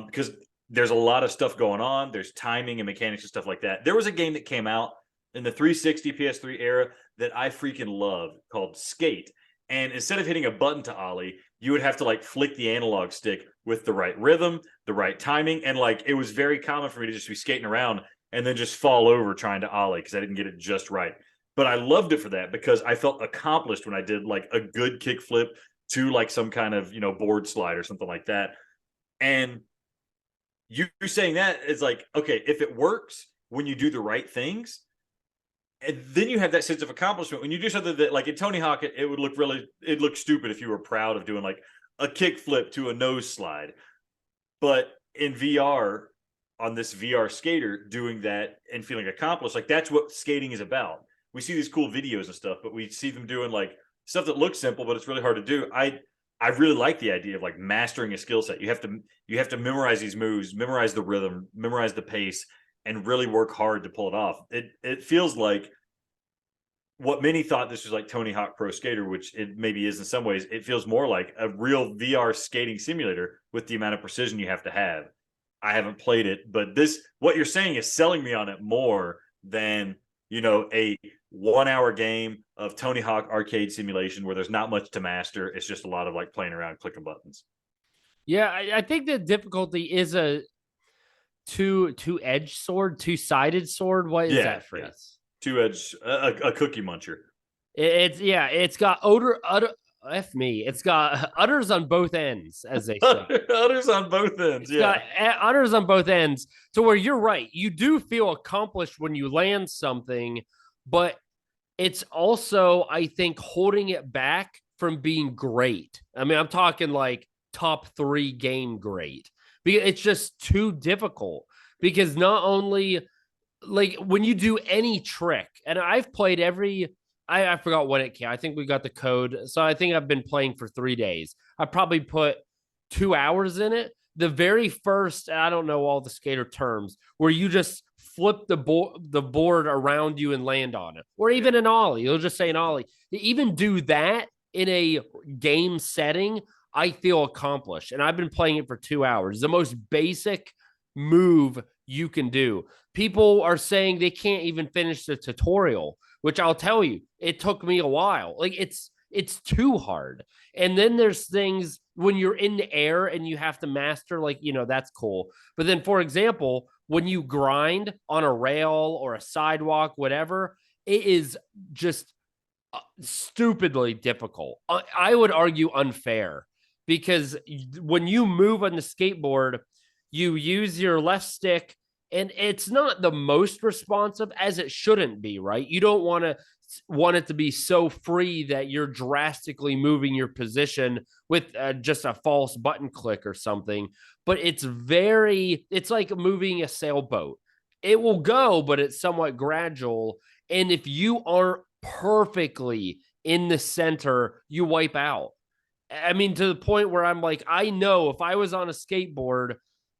because there's a lot of stuff going on. There's timing and mechanics and stuff like that. There was a game that came out in the 360 PS3 era that I freaking loved called Skate. And instead of hitting a button to ollie, you would have to like flick the analog stick with the right rhythm, the right timing. And like it was very common for me to just be skating around and then just fall over trying to ollie because I didn't get it just right. But I loved it for that because I felt accomplished when I did like a good kick flip to like some kind of, board slide or something like that. And you saying that is like, okay, if it works when you do the right things, and then you have that sense of accomplishment when you do something that like in Tony Hawk, it would look stupid if you were proud of doing like a kick flip to a nose slide. But in VR, on this VR skater doing that and feeling accomplished, like that's what skating is about. We see these cool videos and stuff, but we see them doing like stuff that looks simple, but it's really hard to do. I really like the idea of like mastering a skill set. You have to memorize these moves, memorize the rhythm, memorize the pace, and really work hard to pull it off. It feels like what many thought this was like Tony Hawk Pro Skater, which it maybe is in some ways. It feels more like a real VR skating simulator with the amount of precision you have to have. I haven't played it, but what you're saying is selling me on it more than a 1 hour game of Tony Hawk arcade simulation where there's not much to master. It's just a lot of like playing around, clicking buttons. Yeah, I think the difficulty is a two-edged sword, two-sided sword. What is Yeah, that yeah. phrase? Two-edge, a cookie muncher. It's got utter f me. It's got udders on both ends, as they say. Others on both ends, It's got yeah. udders on both ends, to where you're right. You do feel accomplished when you land something, but it's also, I think, holding it back from being great. I mean, I'm talking like top 3 game great, because it's just too difficult. Because not only like when you do any trick, and I've played I forgot what it came. I think we got the code. So I think I've been playing for 3 days. I probably put 2 hours in it. The very first, I don't know all the skater terms, where you just flip the board around you and land on it, or even an ollie. You'll just say an ollie. To even do that in a game setting, I feel accomplished. And I've been playing it for 2 hours. The most basic move you can do. People are saying they can't even finish the tutorial, which I'll tell you, it took me a while. Like it's too hard. And then there's things when you're in the air and you have to master, like, that's cool. But then, for example, when you grind on a rail or a sidewalk, whatever, it is just stupidly difficult. I would argue unfair because when you move on the skateboard, you use your left stick and it's not the most responsive as it shouldn't be, right? You don't want it to be so free that you're drastically moving your position with just a false button click or something. But it's like moving a sailboat. It will go, but it's somewhat gradual. And if you aren't perfectly in the center, you wipe out. I mean, to the point where I'm like, I know if I was on a skateboard,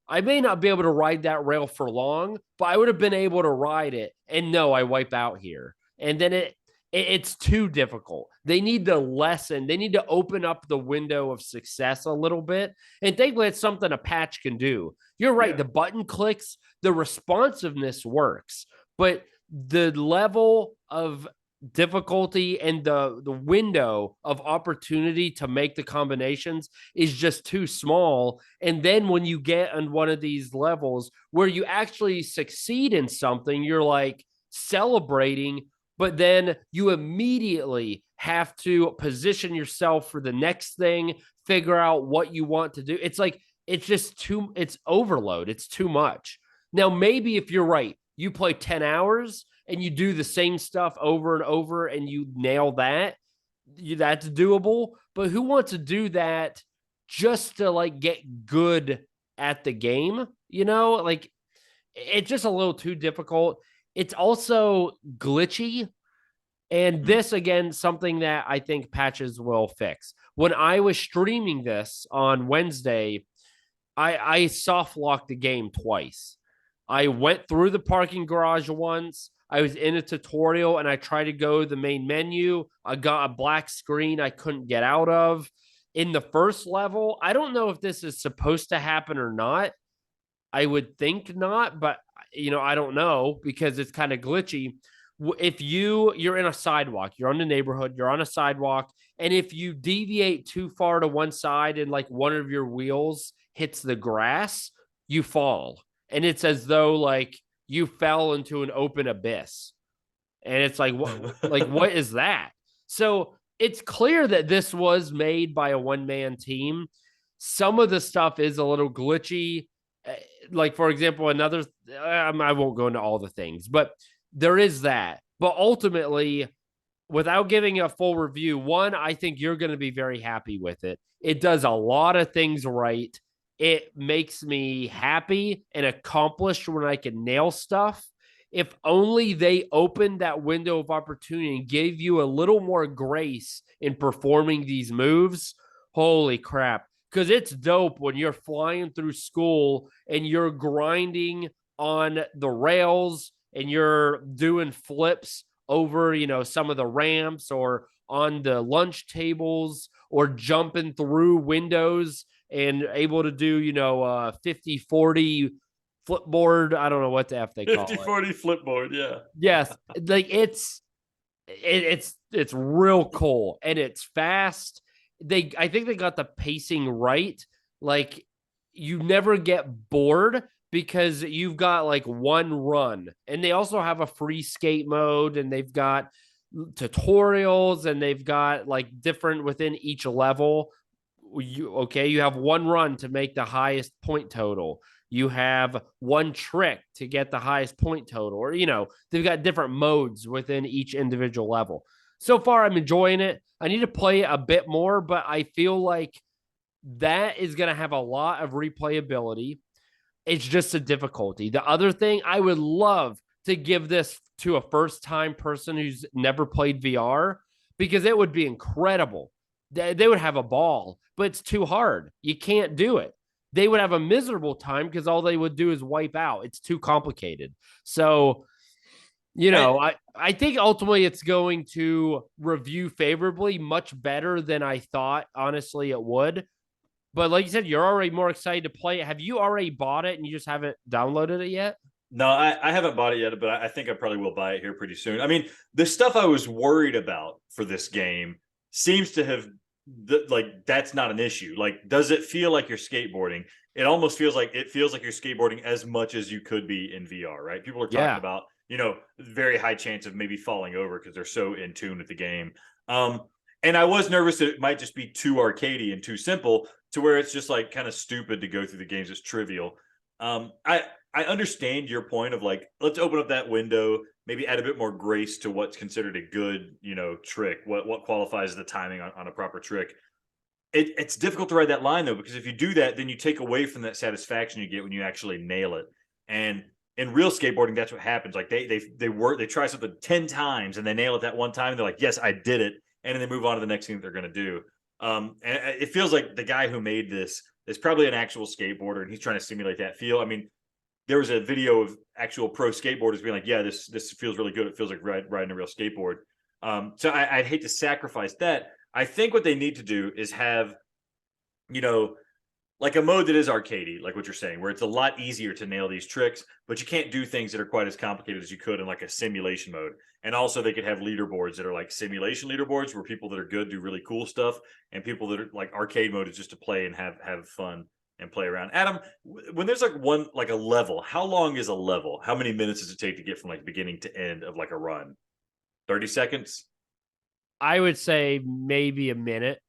I may not be able to ride that rail for long, but I would have been able to ride it. And no, I wipe out here. And then it's too difficult. They need to lessen, they need to open up the window of success a little bit. And thankfully, it's something a patch can do. You're right. Yeah. The button clicks, the responsiveness works, but the level of difficulty and the window of opportunity to make the combinations is just too small. And then when you get on one of these levels where you actually succeed in something, you're like celebrating, but then you immediately have to position yourself for the next thing, figure out what you want to do. It's like, it's overload. It's too much. Now, maybe if you're right, you play 10 hours and you do the same stuff over and over and you nail that, that's doable. But who wants to do that just to like get good at the game? Like it's just a little too difficult. It's also glitchy. And this, again, something that I think patches will fix. When I was streaming this on Wednesday, I soft locked the game twice. I went through the parking garage once. I was in a tutorial and I tried to go to the main menu. I got a black screen I couldn't get out of. In the first level, I don't know if this is supposed to happen or not. I would think not, but I don't know because it's kind of glitchy. If you're in a sidewalk, you're on the neighborhood, you're on a sidewalk, and if you deviate too far to one side and like one of your wheels hits the grass, you fall. And it's as though like you fell into an open abyss. And it's like, what is that? So it's clear that this was made by a one-man team. Some of the stuff is a little glitchy. Like, for example, I won't go into all the things, but there is that. But ultimately, without giving a full review, one, I think you're going to be very happy with it. It does a lot of things right. It makes me happy and accomplished when I can nail stuff. If only they opened that window of opportunity and gave you a little more grace in performing these moves, holy crap. Because it's dope when you're flying through school and you're grinding on the rails and you're doing flips over, some of the ramps or on the lunch tables or jumping through windows and able to do, 50-40 flipboard. I don't know what the F they call 50-40 flipboard. Yeah. Yes. Like it's real cool and it's fast. I think they got the pacing right. Like you never get bored because you've got like one run, and they also have a free skate mode, and they've got tutorials, and they've got like different within each level. You have one run to make the highest point total. You have one trick to get the highest point total, or they've got different modes within each individual level. So far, I'm enjoying it. I need to play it a bit more, but I feel like that is going to have a lot of replayability. It's just a difficulty. The other thing, I would love to give this to a first-time person who's never played VR because it would be incredible. They would have a ball, but it's too hard. You can't do it. They would have a miserable time because all they would do is wipe out. It's too complicated. So, I think ultimately it's going to review favorably, much better than I thought, honestly, it would. But like you said, you're already more excited to play it. Have you already bought it and you just haven't downloaded it yet? No, I haven't bought it yet, but I think I probably will buy it here pretty soon. I mean, the stuff I was worried about for this game seems to have that's not an issue. Like, does it feel like you're skateboarding? It almost feels like you're skateboarding as much as you could be in VR, right? People are talking Yeah. about, very high chance of maybe falling over because they're so in tune with the game. And I was nervous that it might just be too arcadey and too simple to where it's just like kind of stupid to go through the games. It's trivial. I understand your point of like, let's open up that window, maybe add a bit more grace to what's considered a good, trick. What qualifies the timing on a proper trick. It's difficult to ride that line though, because if you do that, then you take away from that satisfaction you get when you actually nail it. And in real skateboarding, that's what happens. Like they try something 10 times and they nail it that one time. And they're like, yes, I did it. And then they move on to the next thing that they're going to do. And it feels like the guy who made this is probably an actual skateboarder and he's trying to simulate that feel. I mean, there was a video of actual pro skateboarders being like, yeah, this feels really good. It feels like riding a real skateboard. So I'd hate to sacrifice that. I think what they need to do is have, like a mode that is arcadey, like what you're saying, where it's a lot easier to nail these tricks, but you can't do things that are quite as complicated as you could in like a simulation mode. And also they could have leaderboards that are like simulation leaderboards where people that are good do really cool stuff and people that are like arcade mode is just to play and have fun and play around. Adam, when there's like a level, how long is a level? How many minutes does it take to get from like beginning to end of like a run? 30 seconds? I would say maybe a minute.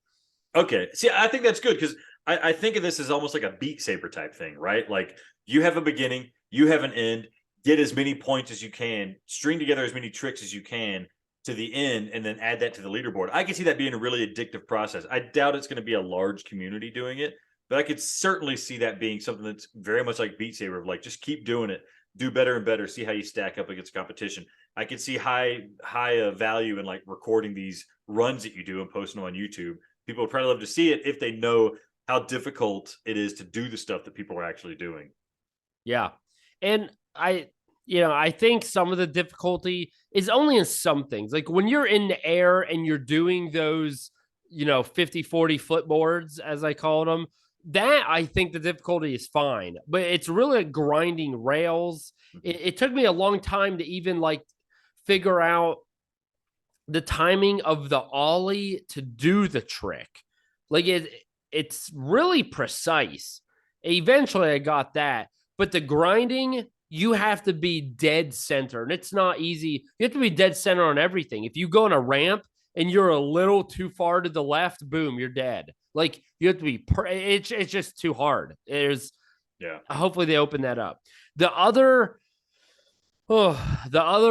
Okay. See, I think that's good because I think of this as almost like a Beat Saber type thing, right? Like you have a beginning, you have an end, get as many points as you can, string together as many tricks as you can to the end, and then add that to the leaderboard. I can see that being a really addictive process. I doubt it's going to be a large community doing it, but I could certainly see that being something that's very much like Beat Saber, of like just keep doing it, do better and better, see how you stack up against competition. I could see high value in like recording these runs that you do and posting them on YouTube. People would probably love to see it if they know how difficult it is to do the stuff that people are actually doing. Yeah. And I think some of the difficulty is only in some things. Like when you're in the air and you're doing those, 50-40 footboards, as I called them, that I think the difficulty is fine. But it's really grinding rails. It took me a long time to even like figure out the timing of the ollie to do the trick. Like it's really precise. Eventually I got that, but the grinding, you have to be dead center, and it's not easy. You have to be dead center on everything. If you go on a ramp and you're a little too far to the left, boom, you're dead. Like you have to be it's just too hard. Hopefully they open that up. The other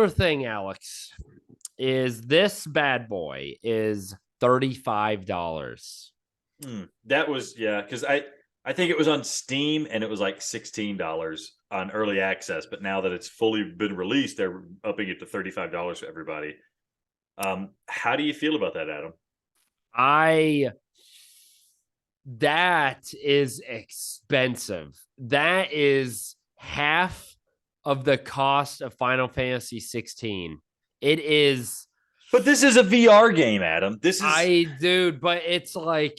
thing, Alex, is this bad boy is $35. That was because I think it was on Steam and it was like $16 on early access, but now that it's fully been released, they're upping it to $35 for everybody. How do you feel about that, Adam? That is expensive. That is half of the cost of Final Fantasy 16. It is. But this is a VR game, Adam. Dude, but it's like,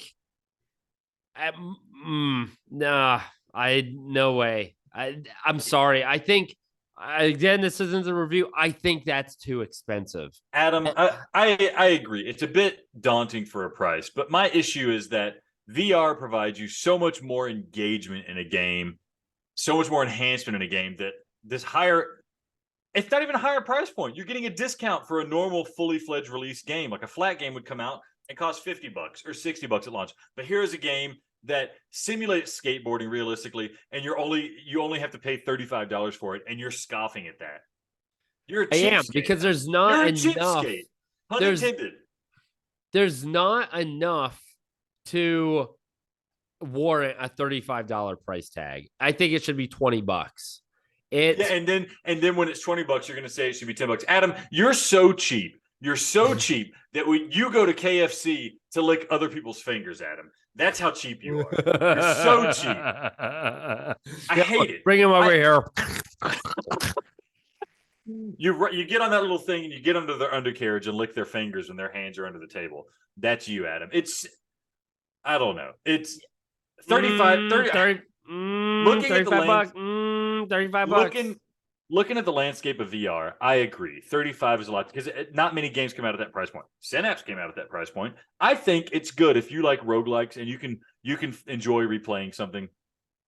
nah, no way. I'm sorry. I think, again, this isn't the review. I think that's too expensive. Adam, I agree. It's a bit daunting for a price, but my issue is that VR provides you so much more engagement in a game, so much more enhancement in a game that it's not even a higher price point. You're getting a discount for a normal fully fledged release game. Like a flat game would come out and cost $50 or $60 at launch. But here is a game that simulates skateboarding realistically, and you only have to pay $35 for it, and you're scoffing at that. You're a cheapskate. I am, because there's not enough. Pun intended. There's not enough to warrant a $35 price tag. I think it should be $20. And then when it's $20, you're going to say it should be $10. Adam, you're so cheap. You're so cheap that when you go to KFC to lick other people's fingers, Adam, that's how cheap you are. You're so cheap. I hate it. Bring him over here. You get on that little thing and you get under their undercarriage and lick their fingers when their hands are under the table. That's you, Adam. I don't know. It's 35, 30. Looking at the length, $35. looking at the landscape of VR, I agree. 35 is a lot because not many games come out at that price point. Synapse came out at that price point. I think it's good if you like roguelikes and you can enjoy replaying something.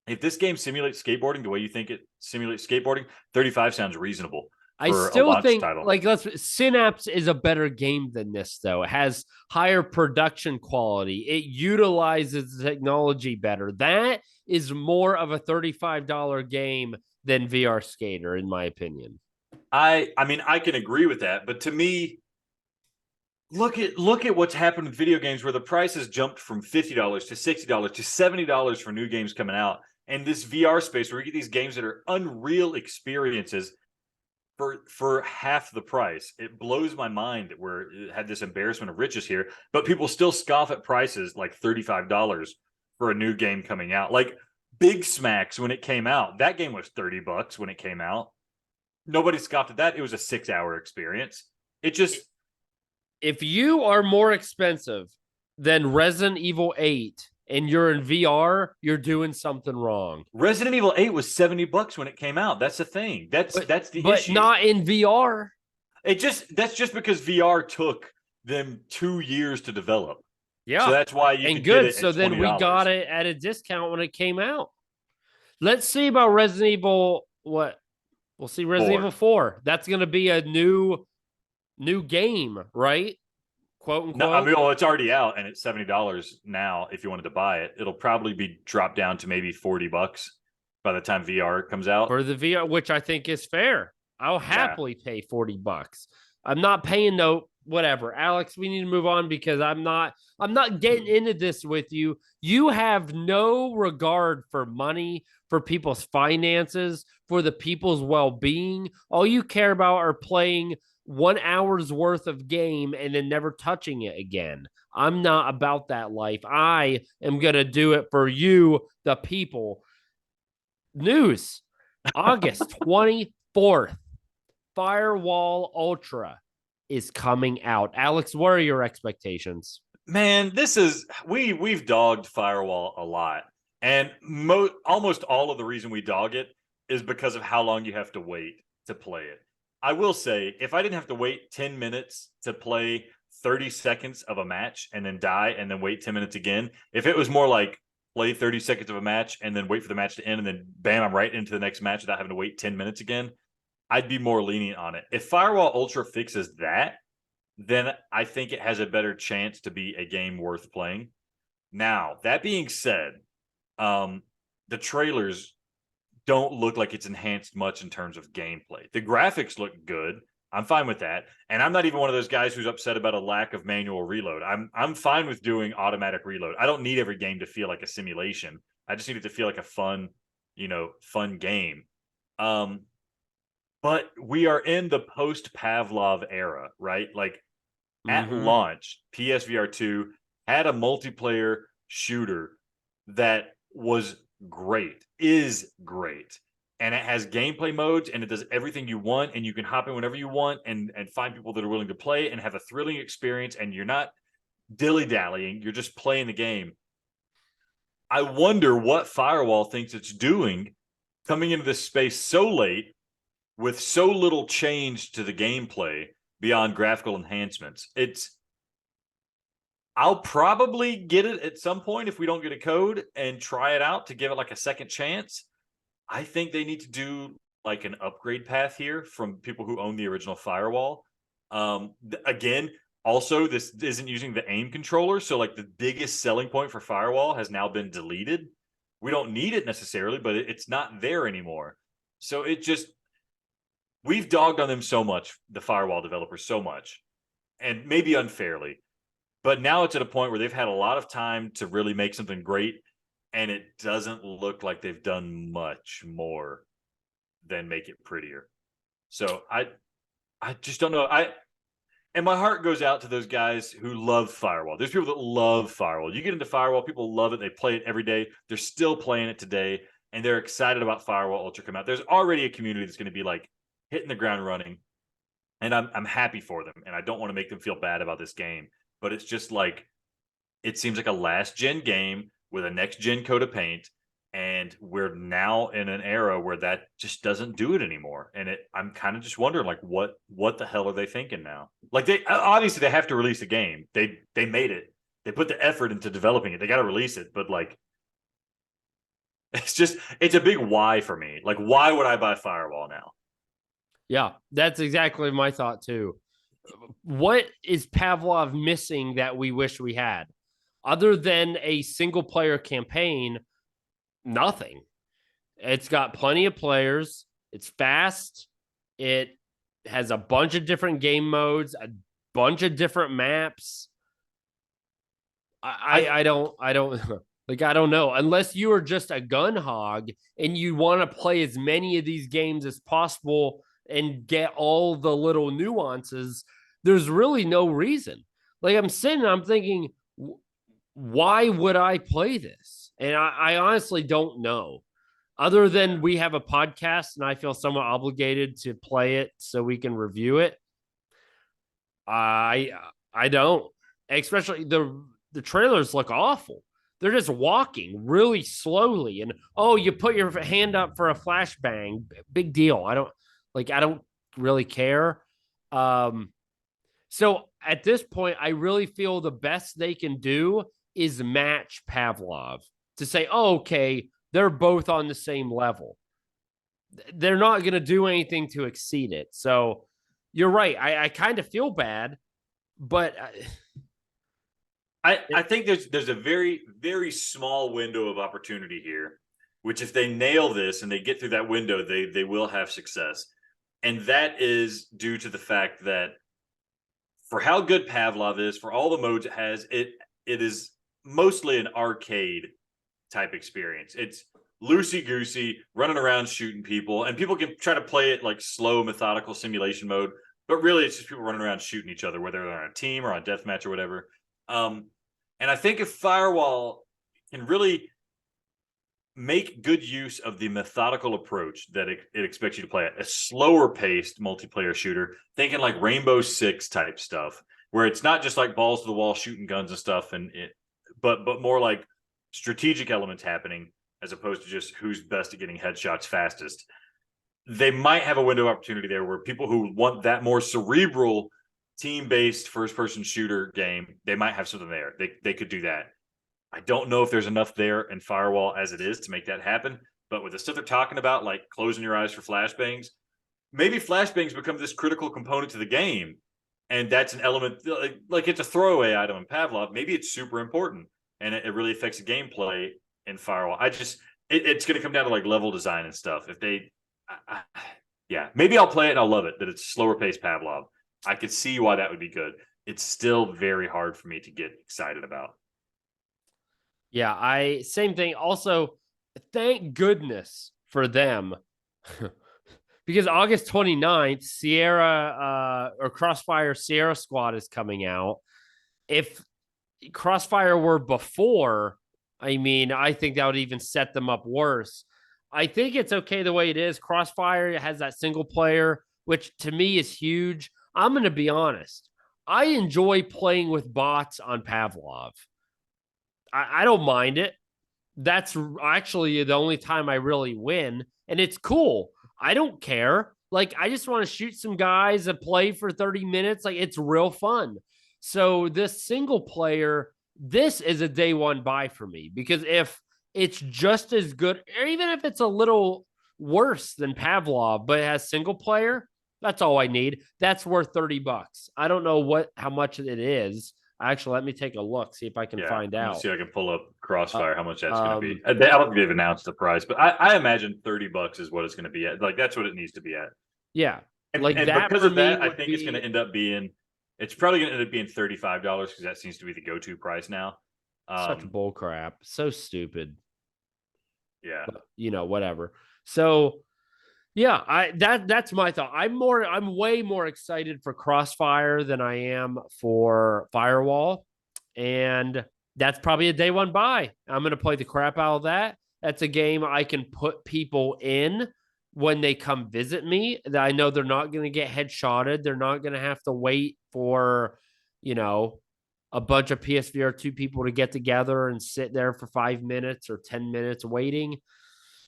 If this game simulates skateboarding the way you think it simulates skateboarding, 35 sounds reasonable I for a still launch think title. like Synapse is a better game than this though. It has higher production quality. It utilizes the technology better. That is more of a $35 game than VR Skater in my opinion. I mean I can agree with that, but to me, look at what's happened with video games where the prices jumped from $50 to $60 to $70 for new games coming out. And this VR space where you get these games that are unreal experiences for half the price. It blows my mind that we're had this embarrassment of riches here, but people still scoff at prices like $35 for a new game coming out. Like Big Smacks when it came out, that game was $30 when it came out. Nobody scoffed at that. It was a 6-hour experience. It just If you are more expensive than Resident Evil 8 and you're in VR, you're doing something wrong. Resident Evil 8 was $70 when it came out. That's the thing. That's the but issue. not in VR. That's just because VR took them 2 years to develop. Yeah. So that's why you and can good. get it So at then we $20. got it at a discount when it came out. Let's see about Resident Evil. What? We'll see Resident 4. Evil 4. That's going to be a new game, right? Quote unquote. No, I mean, well, it's already out and it's $70 now. If you wanted to buy it, it'll probably be dropped down to maybe $40 by the time VR comes out. For the VR, which I think is fair. I'll happily pay $40. I'm not paying no whatever. Alex, we need to move on because I'm not getting into this with you. You have no regard for money, for people's finances, for the people's well-being. All you care about are playing 1 hour's worth of game and then never touching it again. I'm not about that life. I am going to do it for you, the people. News. August 24th. Firewall Ultra is coming out. Alex, what are your expectations? Man, this is we've dogged Firewall a lot, and almost all of the reason we dog it is because of how long you have to wait to play it. I will say, if I didn't have to wait 10 minutes to play 30 seconds of a match and then die and then wait 10 minutes again, if it was more like play 30 seconds of a match and then wait for the match to end and then bam, I'm right into the next match without having to wait 10 minutes again, I'd be more lenient on it. If Firewall Ultra fixes that, then I think it has a better chance to be a game worth playing. Now, that being said, the trailers don't look like it's enhanced much in terms of gameplay. The graphics look good. I'm fine with that. And I'm not even one of those guys who's upset about a lack of manual reload. I'm fine with doing automatic reload. I don't need every game to feel like a simulation. I just need it to feel like a fun game. But we are in the post Pavlov era, right? Like at launch, PSVR2 had a multiplayer shooter that was great, is great. And it has gameplay modes and it does everything you want. And you can hop in whenever you want and find people that are willing to play and have a thrilling experience. And you're not dilly-dallying, you're just playing the game. I wonder what Firewall thinks it's doing coming into this space so late with so little change to the gameplay beyond graphical enhancements. I'll probably get it at some point if we don't get a code and try it out to give it like a second chance. I think they need to do like an upgrade path here from people who own the original Firewall. Again, also, this isn't using the aim controller. So like the biggest selling point for Firewall has now been deleted. We don't need it necessarily, but it's not there anymore. So we've dogged on them so much, the Firewall developers so much, and maybe unfairly. But now it's at a point where they've had a lot of time to really make something great, and it doesn't look like they've done much more than make it prettier. So I just don't know. And my heart goes out to those guys who love Firewall. There's people that love Firewall. You get into Firewall, people love it. They play it every day. They're still playing it today, and they're excited about Firewall Ultra come out. There's already a community that's going to be like hitting the ground running, and I'm happy for them, and I don't want to make them feel bad about this game. But it's just like, it seems like a last gen game with a next gen coat of paint, and And we're now in an era where that just doesn't do it anymore. And I'm kind of just wondering, like, what the hell are they thinking now? Like, they obviously they have to release the game. They made it. They put the effort into developing it. They got to release it. But like, it's a big why for me. Like, why would I buy Firewall now? Yeah, that's exactly my thought too. What is Pavlov missing that we wish we had? Other than a single player campaign, nothing. It's got plenty of players. It's fast. It has a bunch of different game modes, a bunch of different maps. I don't like I don't know unless you are just a gun hog and you want to play as many of these games as possible and get all the little nuances. There's really no reason. Like I'm sitting, I'm thinking, why would I play this? And I honestly don't know. Other than we have a podcast and I feel somewhat obligated to play it so we can review it. I don't. Especially the trailers look awful. They're just walking really slowly and oh, you put your hand up for a flashbang. Big deal. I don't really care. So at this point, I really feel the best they can do is match Pavlov to say, oh, okay, they're both on the same level. They're not going to do anything to exceed it. So you're right. I kind of feel bad, but I think there's a very, very small window of opportunity here, which if they nail this and they get through that window, they will have success. And that is due to the fact that for how good Pavlov is, for all the modes it has, it is mostly an arcade type experience. It's loosey goosey, running around shooting people, and people can try to play it like slow, methodical simulation mode, but really it's just people running around shooting each other, whether they're on a team or on deathmatch or whatever. And I think if Firewall can really make good use of the methodical approach that it expects you to play a slower paced multiplayer shooter, thinking like Rainbow Six type stuff, where it's not just like balls to the wall shooting guns and stuff, but more like strategic elements happening as opposed to just who's best at getting headshots fastest. They might have a window of opportunity there where people who want that more cerebral team-based first-person shooter game, they might have something there. They could do that. I don't know if there's enough there in Firewall as it is to make that happen, but with the stuff they're talking about, like closing your eyes for flashbangs, maybe flashbangs become this critical component to the game, and that's an element, like it's a throwaway item in Pavlov. Maybe it's super important, and it really affects the gameplay in Firewall. It's going to come down to like level design and stuff. If they, yeah, maybe I'll play it and I'll love it, that it's slower paced Pavlov. I could see why that would be good. It's still very hard for me to get excited about. Yeah, same thing. Also, thank goodness for them. Because August 29th, Sierra or Crossfire Sierra Squad is coming out. If Crossfire were before, I mean, I think that would even set them up worse. I think it's okay the way it is. Crossfire has that single player, which to me is huge. I'm going to be honest. I enjoy playing with bots on Pavlov. I don't mind it. That's actually the only time I really win. And it's cool. I don't care. Like, I just want to shoot some guys and play for 30 minutes. Like, it's real fun. So, this single player, this is a day one buy for me because if it's just as good, or even if it's a little worse than Pavlov, but it has single player, that's all I need. That's worth $30. I don't know how much it is. Actually, let me take a look, see if I can find out. See if I can pull up Crossfire, how much that's going to be. I don't think they've announced the price, but I imagine $30 is what it's going to be at. Like, that's what it needs to be at. Yeah. And because of that, I think it's going to end up being, it's probably going to end up being $35 because that seems to be the go-to price now. Such bull crap. So stupid. Yeah. But, whatever. So, yeah, that's my thought. I'm way more excited for Crossfire than I am for Firewall. And that's probably a day one buy. I'm going to play the crap out of that. That's a game I can put people in when they come visit me that I know they're not going to get headshotted. They're not going to have to wait for, a bunch of PSVR2 people to get together and sit there for 5 minutes or 10 minutes waiting.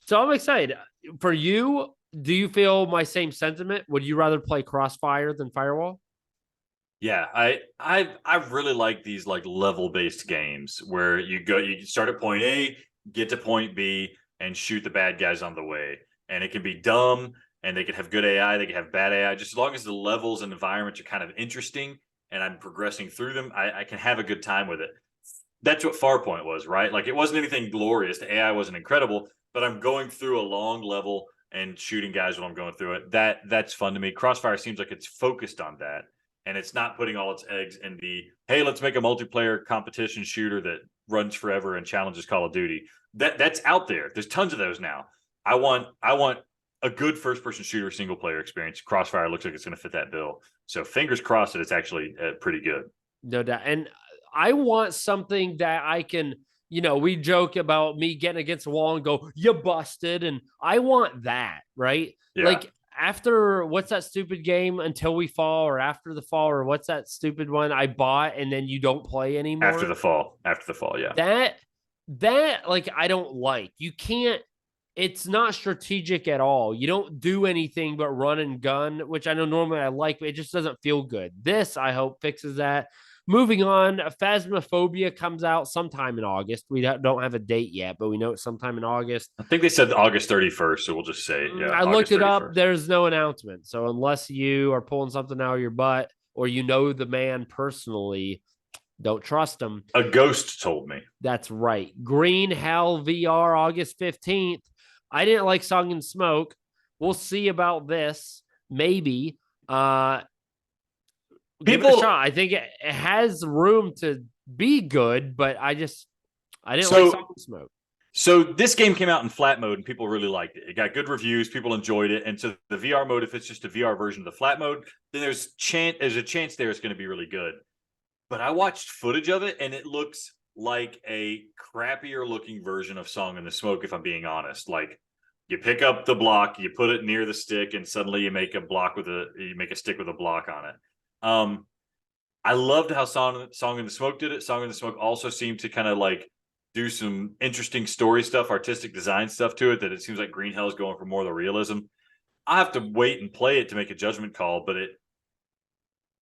So I'm excited for you. Do you feel my same sentiment? Would you rather play Crossfire than Firewall? Yeah, I really like these like level based games where you start at point A, get to point B, and shoot the bad guys on the way. And it can be dumb, and they can have good AI, they can have bad AI. Just as long as the levels and environments are kind of interesting, and I'm progressing through them, I can have a good time with it. That's what Farpoint was, right? Like it wasn't anything glorious. The AI wasn't incredible, but I'm going through a long level and shooting guys while I'm going through it. That's fun to me. Crossfire seems like it's focused on that, and it's not putting all its eggs in the hey, let's make a multiplayer competition shooter that runs forever and challenges Call of Duty. That's out there. There's tons of those now. I want a good first person shooter single player experience. Crossfire looks like it's going to fit that bill. So fingers crossed that it's actually pretty good. No doubt. And I want something that I can, we joke about me getting against the wall and go, you busted. And I want that, right? Yeah. Like after what's that stupid game Until We Fall or After the Fall or what's that stupid one I bought and then you don't play anymore? After the fall, yeah. That like I don't like. You can't it's not strategic at all. You don't do anything but run and gun, which I know normally I like, but it just doesn't feel good. This, I hope, fixes that. Moving on, Phasmophobia comes out sometime in August. We don't have a date yet, but we know it's sometime in August. I think they said August 31st, so we'll just say, yeah. I looked it up. There's no announcement. So unless you are pulling something out of your butt or you know the man personally, don't trust him. A ghost told me. That's right. Green Hell VR, August 15th. I didn't like Song and Smoke. We'll see about this. Maybe. Give it a shot. I think it has room to be good, but I didn't like Song and Smoke. So this game came out in flat mode and people really liked it. It got good reviews. People enjoyed it. And so the VR mode, if it's just a VR version of the flat mode, then there's a chance there it's going to be really good. But I watched footage of it and it looks like a crappier looking version of Song in the Smoke, if I'm being honest. Like you pick up the block, you put it near the stick, and suddenly you make a stick with a block on it. I loved how Song in the Smoke did it. Song in the Smoke also seemed to kind of like do some interesting story stuff, artistic design stuff to it, that it seems like Green Hell is going for more of the realism. I have to wait and play it to make a judgment call, but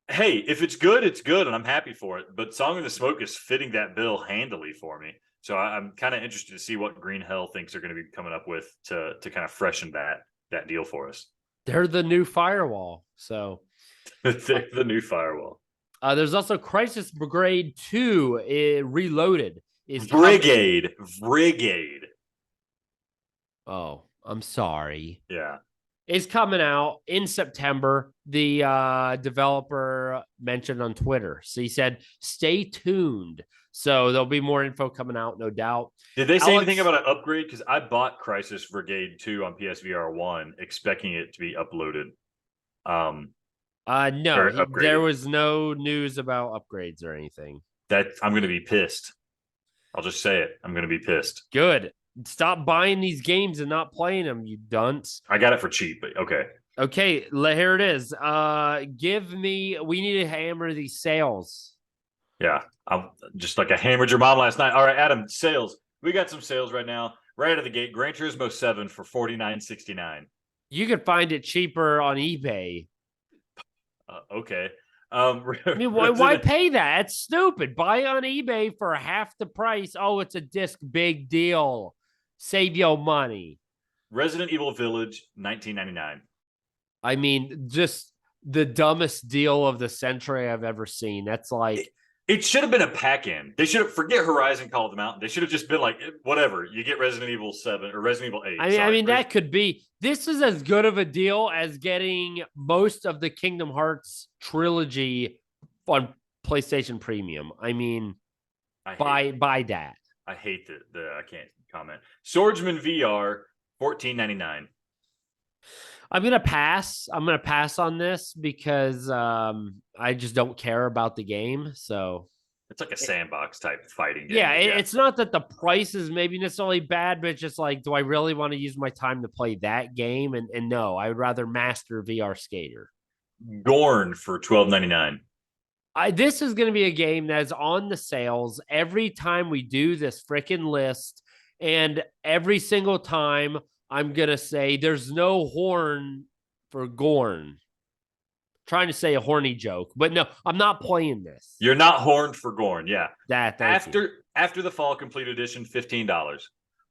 hey, if it's good, it's good, and I'm happy for it. But Song in the Smoke is fitting that bill handily for me. So I'm kind of interested to see what Green Hell thinks they're going to be coming up with to kind of freshen that deal for us. They're the new Firewall. So they're the new Firewall. There's also Crisis Brigade 2 Reloaded. Brigade. Oh, I'm sorry. Yeah. Is coming out in September. The developer mentioned on Twitter. So he said, stay tuned. So there'll be more info coming out, no doubt. Did they say anything about an upgrade? Because I bought Crisis Brigade 2 on PSVR1 expecting it to be uploaded. No, there was no news about upgrades or anything. I'm going to be pissed. I'll just say it. I'm going to be pissed. Good. Stop buying these games and not playing them, you dunce. I got it for cheap, but okay. Okay, here it is. We need to hammer these sales. Yeah, I'm just like I hammered your mom last night. All right, Adam, sales. We got some sales right now. Right out of the gate, Gran Turismo 7 for $49.69. You could find it cheaper on eBay. Okay. I mean, why pay that? It's stupid. Buy on eBay for half the price. Oh, it's a disc. Big deal. Save your money. Resident Evil Village, $19.99. I mean, just the dumbest deal of the century I've ever seen. That's like... It should have been a pack-in. They should have forget Horizon Call of the Mountain. They should have just been like, whatever. You get Resident Evil 7 or Resident Evil 8. I mean, that could be. This is as good of a deal as getting most of the Kingdom Hearts trilogy on PlayStation Premium. I mean, buy that. I hate the I can't comment. Swordsman VR, $14.99. I'm gonna pass. I'm gonna pass on this because I just don't care about the game. So it's like a sandbox type fighting game. Yeah, it's not that the price is maybe necessarily bad, but it's just like, do I really want to use my time to play that game? And no, I would rather master VR Skater. Gorn for $12.99. This is going to be a game that's on the sales every time we do this freaking list. And every single time I'm going to say there's no horn for Gorn. Trying to say a horny joke, but no, I'm not playing this. You're not horned for Gorn. Yeah. Thank you. After the fall complete edition, $15.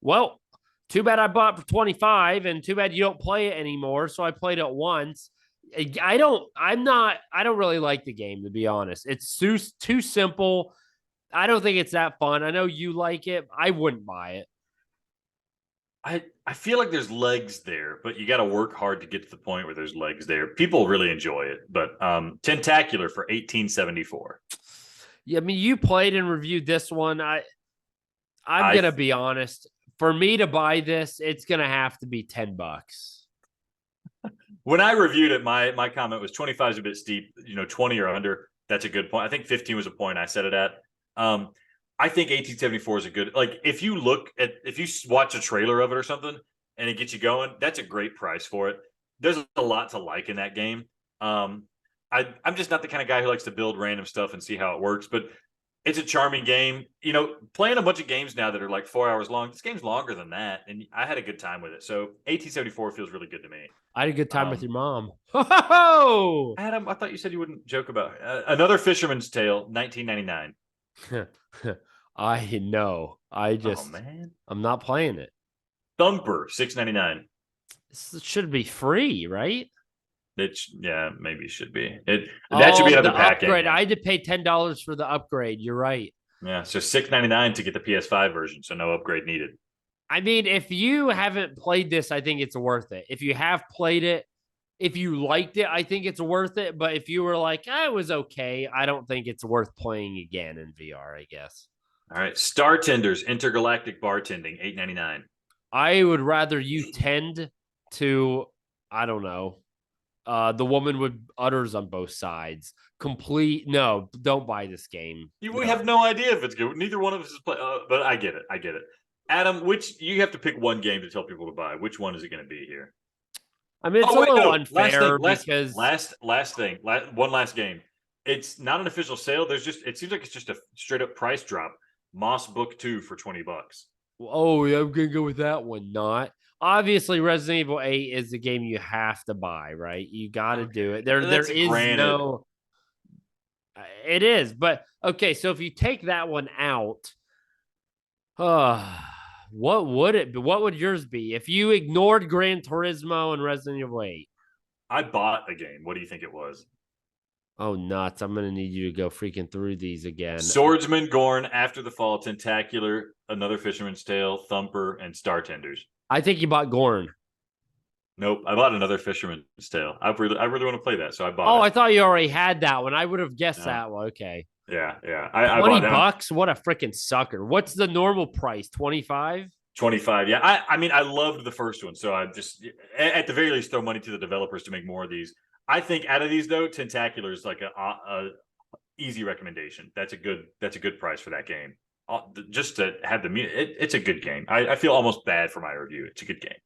Well, too bad I bought it for 25, and too bad you don't play it anymore. So I played it once. I don't really like the game, to be honest. It's too simple. I don't think it's that fun. I know you like it. I wouldn't buy it. I feel like there's legs there, but you got to work hard to get to the point where there's legs there. People really enjoy it, but Tentacular for $18.74. Yeah, I mean, you played and reviewed this one. I'm gonna be honest. For me to buy this, it's gonna have to be $10. When I reviewed it, my comment was 25 is a bit steep. 20 or under, that's a good point. I think 15 was a point I set it at. I think 1874 is a good, like, if you watch a trailer of it or something and it gets you going, that's a great price for it. There's a lot to like in that game. I'm just not the kind of guy who likes to build random stuff and see how it works, but it's a charming game. Playing a bunch of games now that are like 4 hours long, this game's longer than that, and I had a good time with it. So 1874 feels really good to me. I had a good time with your mom. Ho! Adam, I thought you said you wouldn't joke about Another Fisherman's Tale, 1999. I know. Man. I'm not playing it. Thumper, $6.99. This should be free, right? Maybe it should be. That should be another pack. Upgrade. I had to pay $10 for the upgrade. You're right. Yeah, so $6.99 to get the PS5 version, so no upgrade needed. I mean, if you haven't played this, I think it's worth it. If you have played it, if you liked it, I think it's worth it. But if you were like, it was okay, I don't think it's worth playing again in VR, I guess. All right. Star Tenders, Intergalactic Bartending, $8.99. I would rather you tend to, I don't know, the woman with udders on both sides. No, don't buy this game. We have no idea if it's good. Neither one of us is playing, but I get it. Adam, you have to pick one game to tell people to buy. Which one is it going to be here? I mean, it's a little unfair because one last game. It's not an official sale. It seems like it's just a straight up price drop. Moss Book 2 for $20. Oh, yeah, I'm gonna go with that one. Not obviously, Resident Evil 8 is the game you have to buy, right? You got to do it. There is no. It is, but okay. So if you take that one out, what would it be? What would yours be if you ignored Gran Turismo and Resident Evil 8? I bought a game. What do you think it was? Oh, nuts. I'm going to need you to go freaking through these again. Swordsman, Gorn, After the Fall, Tentacular, Another Fisherman's Tale, Thumper, and Star Tenders. I think you bought Gorn. Nope. I bought Another Fisherman's Tale. I really want to play that, so I bought it. I thought you already had that one. I would have guessed that one. Okay. Yeah. $20? What a freaking sucker. What's the normal price? 25? 25. Yeah. I mean, I loved the first one, so I just, at the very least, throw money to the developers to make more of these. I think out of these though, Tentacular is like a easy recommendation. That's a good price for that game. Just to have the music, it's a good game. I feel almost bad for my review. It's a good game.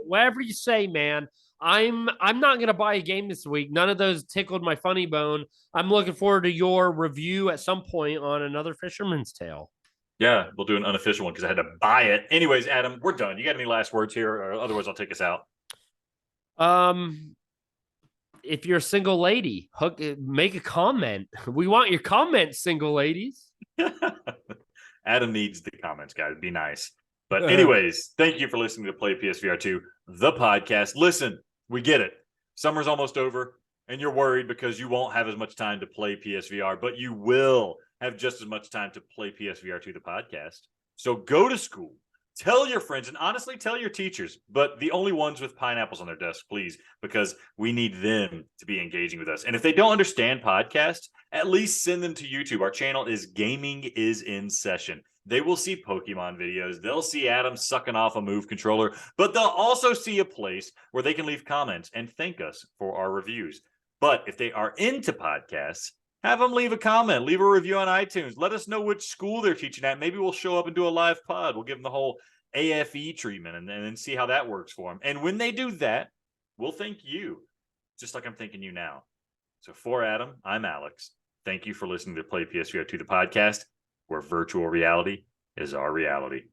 Whatever you say, man. I'm not gonna buy a game this week. None of those tickled my funny bone. I'm looking forward to your review at some point on Another Fisherman's Tale. Yeah, we'll do an unofficial one because I had to buy it. Anyways, Adam, we're done. You got any last words here? Or otherwise, I'll take us out. If you're a single lady, make a comment. We want your comments, single ladies. Adam needs the comments, guys. Be nice. But anyways, thank you for listening to PlayPSVR2, the podcast. Listen, we get it. Summer's almost over, and you're worried because you won't have as much time to play PSVR, but you will have just as much time to play PSVR2, the podcast. So go to school, tell your friends, and honestly, tell your teachers, but the only ones with pineapples on their desks, please, because we need them to be engaging with us. And if they don't understand podcasts, at least send them to YouTube. Our channel is Gaming is in Session. They will see Pokemon videos. They'll see Adam sucking off a Move controller, but they'll also see a place where they can leave comments and thank us for our reviews. But if they are into podcasts, have them leave a comment, leave a review on iTunes. Let us know which school they're teaching at. Maybe we'll show up and do a live pod. We'll give them the whole AFE treatment and then see how that works for them. And when they do that, we'll thank you, just like I'm thanking you now. So for Adam, I'm Alex. Thank you for listening to PlayPSVR2, the podcast. where virtual reality is our reality.